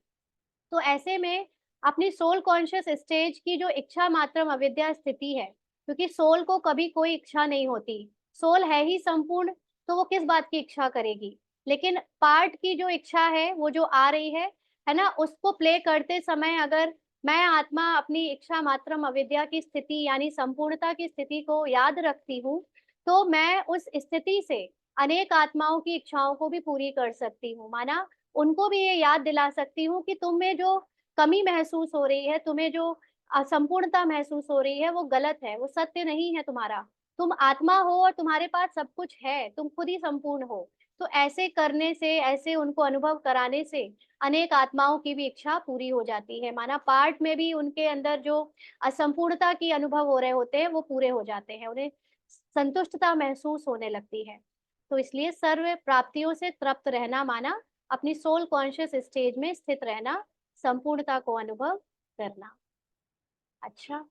तो ऐसे में अपनी सोल कॉन्शियस स्टेज की जो इच्छा मात्रम अविद्या स्थिति है, क्योंकि सोल को कभी कोई इच्छा नहीं होती, सोल है ही संपूर्ण, तो वो किस बात की इच्छा करेगी। लेकिन पार्ट की जो इच्छा है वो जो आ रही है ना, उसको प्ले करते समय अगर मैं आत्मा अपनी इच्छा मात्रम अविद्या की स्थिति यानी संपूर्णता की स्थिति को याद रखती हूँ, तो मैं उस स्थिति से अनेक आत्माओं की इच्छाओं को भी पूरी कर सकती हूँ। माना उनको भी ये याद दिला सकती हूँ कि तुम में जो कमी महसूस हो रही है, तुम्हें जो असंपूर्णता महसूस हो रही है, वो गलत है, वो सत्य नहीं है तुम्हारा। तुम आत्मा हो और तुम्हारे पास सब कुछ है, तुम खुद ही संपूर्ण हो। तो ऐसे करने से, ऐसे उनको अनुभव कराने से अनेक आत्माओं की भी इच्छा पूरी हो जाती है। माना पार्ट में भी उनके अंदर जो असंपूर्णता की अनुभव हो रहे होते हैं वो पूरे हो जाते हैं, उन्हें संतुष्टता महसूस होने लगती है। तो इसलिए सर्व प्राप्तियों से तृप्त रहना माना अपनी सोल कॉन्शियस स्टेज में स्थित रहना, संपूर्णता को अनुभव करना। अच्छा।